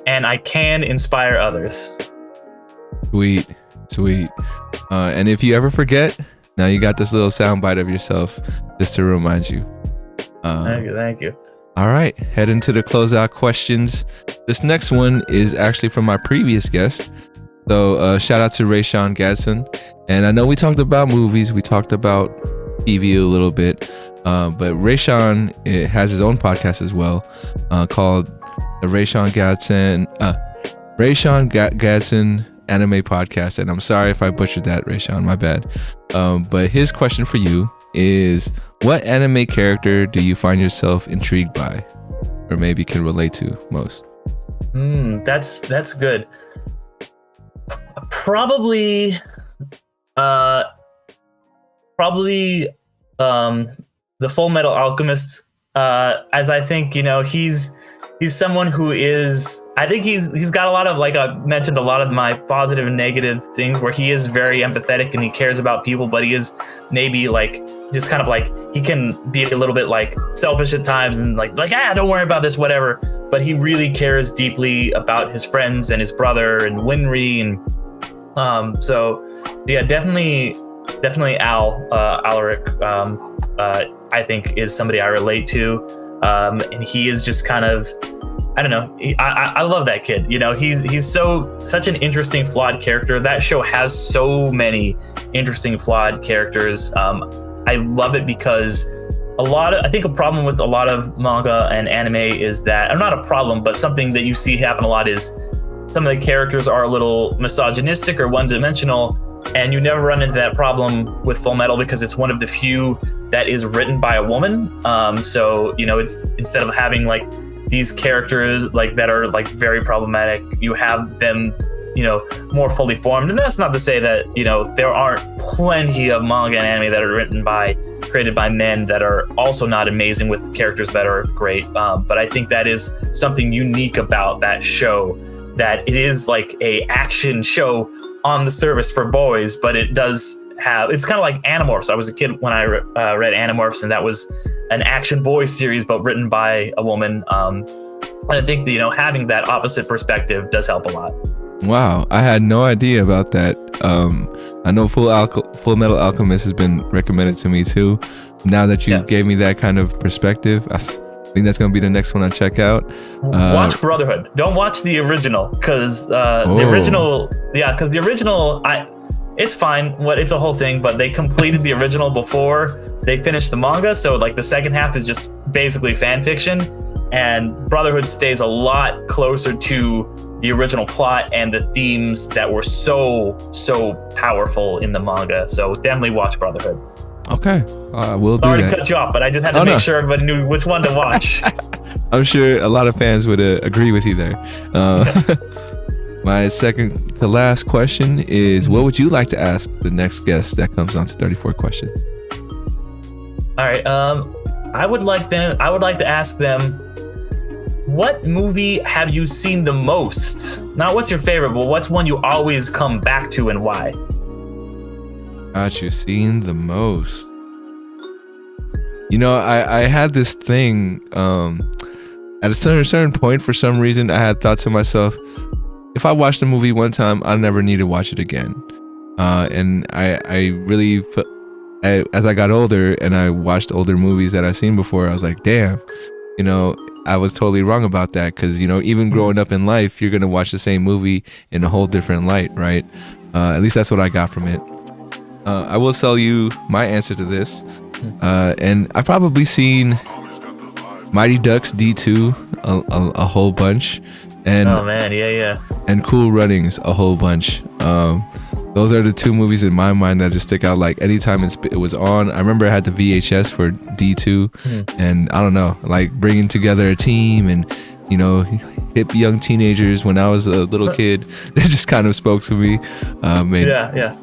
and I can inspire others. Sweet. And if you ever forget, now you got this little soundbite of yourself just to remind you. Thank you. All right, head into the closeout questions. This next one is actually from my previous guest. So shout out to Rayshawn Gadsden. And I know we talked about movies, we talked about TV a little bit, but Rayshawn has his own podcast as well, called the Rayshawn Gadsden Anime Podcast. And I'm sorry if I butchered that, Rayshawn, my bad. But his question for you is, what anime character do you find yourself intrigued by, or maybe can relate to most? That's good. Probably the Full Metal Alchemist, as I think, he's someone who is, I think he's got a lot of, like I mentioned, a lot of my positive and negative things, where he is very empathetic and he cares about people, but he is maybe like just kind of like, he can be a little bit like selfish at times and like don't worry about this, whatever. But he really cares deeply about his friends and his brother and Winry, and so yeah, definitely Alaric, I think is somebody I relate to, and he is just kind of, I don't know, I love that kid. He's such an interesting, flawed character. That show has so many interesting, flawed characters. I love it because I think a problem with a lot of manga and anime is that, or not a problem, but something that you see happen a lot is some of the characters are a little misogynistic or one-dimensional, and you never run into that problem with Full Metal because it's one of the few that is written by a woman. So it's, instead of having like these characters like that are like very problematic, you have them more fully formed. And that's not to say that there aren't plenty of manga and anime that are created by men that are also not amazing, with characters that are great. But I think that is something unique about that show, that it is like a action show on the surface for boys, but it does have, it's kind of like Animorphs. I was a kid when I read Animorphs, and that was an action boy series, but written by a woman. And I think having that opposite perspective does help a lot. Wow, I had no idea about that. I know Full Metal Alchemist has been recommended to me too. Now that you gave me that kind of perspective, I think that's going to be the next one I check out. Watch Brotherhood. Don't watch the original, because the original, it's fine. It's a whole thing, but they completed the original before they finished the manga. So like the second half is just basically fan fiction, and Brotherhood stays a lot closer to the original plot and the themes that were so powerful in the manga. So definitely watch Brotherhood. Okay, we'll do that. Sorry to cut you off, but I just had to make sure everybody knew which one to watch. I'm sure a lot of fans would agree with you there. My second to last question is, what would you like to ask the next guest that comes on to 34 Questions? All right, I would like to ask them, what movie have you seen the most? Not what's your favorite, but what's one you always come back to, and why? Got you seen the most. I had this thing, at a certain point, for some reason, I had thought to myself, if I watched a movie one time, I never need to watch it again. And I really, as I got older and I watched older movies that I've seen before, I was like, damn, I was totally wrong about that. Because, even growing up in life, you're going to watch the same movie in a whole different light, right? At least that's what I got from it. I will tell you my answer to this. And I've probably seen Mighty Ducks D2 a whole bunch. And, oh man, yeah. And Cool Runnings a whole bunch. Those are the two movies in my mind that just stick out. Like anytime it was on, I remember I had the VHS for D2, and I don't know, like bringing together a team and hip young teenagers when I was a little kid. It just kind of spoke to me. Yeah.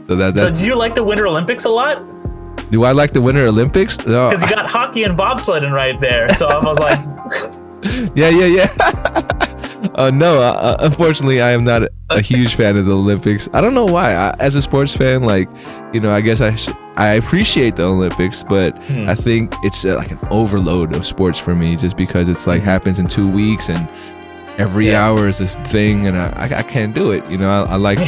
So do you like the Winter Olympics a lot? Do I like the Winter Olympics? No. Because you got hockey and bobsledding right there. So I was like... Yeah. No, unfortunately, I am not a huge fan of the Olympics. I don't know why. As a sports fan, I guess I appreciate the Olympics, but I think it's like an overload of sports for me, just because it's like happens in 2 weeks and every hour is this thing, and I can't do it. I like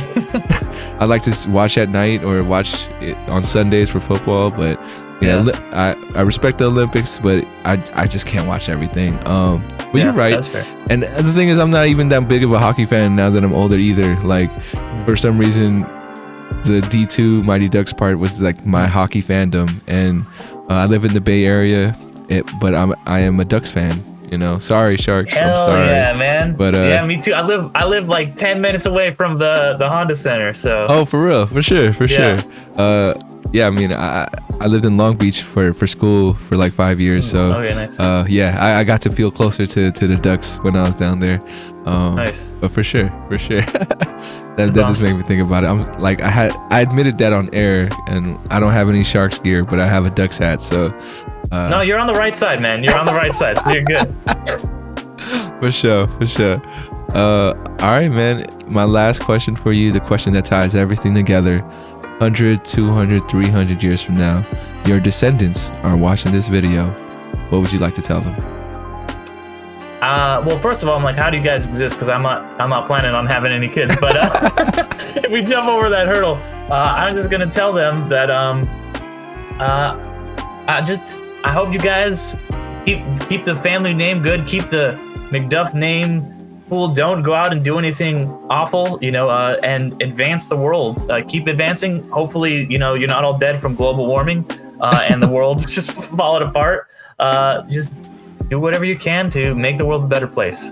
I like to watch at night or watch it on Sundays for football, but I respect the Olympics, but I just can't watch everything. But you're right. That's fair. And the thing is, I'm not even that big of a hockey fan now that I'm older either. Like, for some reason, the D2 Mighty Ducks part was like my hockey fandom, and I live in the Bay Area, but I am a Ducks fan. You know, sorry Sharks. Hell I'm sorry. yeah, man. But yeah, me too. I live like 10 minutes away from the Honda Center. So. Oh, for real, for sure. Yeah, I mean, I lived in Long Beach for school for like 5 years, so okay, nice. yeah, I got to feel closer to the Ducks when I was down there. Nice. But for sure, that awesome. just made me think about it. I'm like, I admitted that on air, and I don't have any Sharks gear, but I have a Ducks hat, so. No, you're on the right side, man. You're on the right side. You're good. For sure. All right, man. My last question for you, the question that ties everything together. 100, 200, 300 years from now, your descendants are watching this video. What would you like to tell them? Well, first of all, I'm like, how do you guys exist? Because I'm not planning on having any kids. But if we jump over that hurdle, I'm just gonna tell them that I hope you guys keep the family name good, keep the McDuff name cool. Don't go out and do anything awful, and advance the world. Keep advancing. Hopefully, you're not all dead from global warming, and the world's just falling apart. Just do whatever you can to make the world a better place.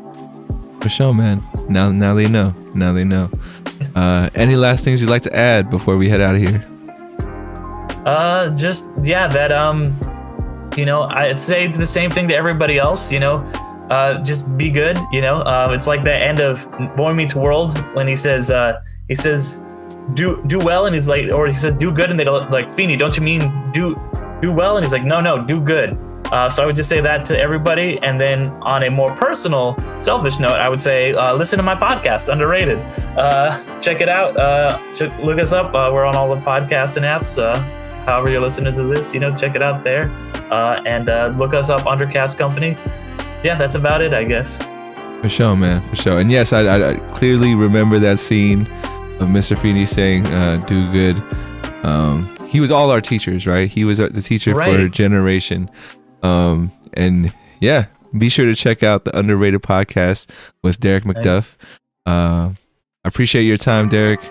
For sure, man. Now they know. Any last things you'd like to add before we head out of here? I'd say it's the same thing to everybody else, just be good, it's like the end of Boy Meets World when he says do well, and he's like, or he says do good, and they don't like, Feeney, don't you mean do well? And he's like, no, do good. So I would just say that to everybody. And then on a more personal, selfish note, I would say listen to my podcast, Underrated. Check it out. Look us up. We're on all the podcasts and apps. However you're listening to this, check it out there. And look us up, Undercast Company. Yeah, that's about it, I guess. For sure, man. For sure. And yes, I clearly remember that scene of Mr. Feeney saying, do good. He was all our teachers, right? He was the teacher for a generation. And yeah, be sure to check out the Underrated podcast with Derick McDuff. I appreciate your time, Derick.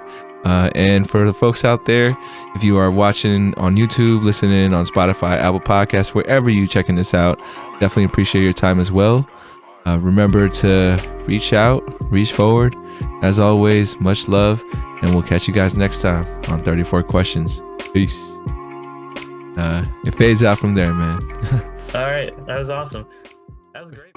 And for the folks out there, if you are watching on YouTube, listening on Spotify, Apple Podcasts, wherever you checking this out, definitely appreciate your time as well. Remember to reach out, reach forward. As always, much love, and we'll catch you guys next time on 34 Questions. Peace. It fades out from there, man. All right. That was awesome. That was great.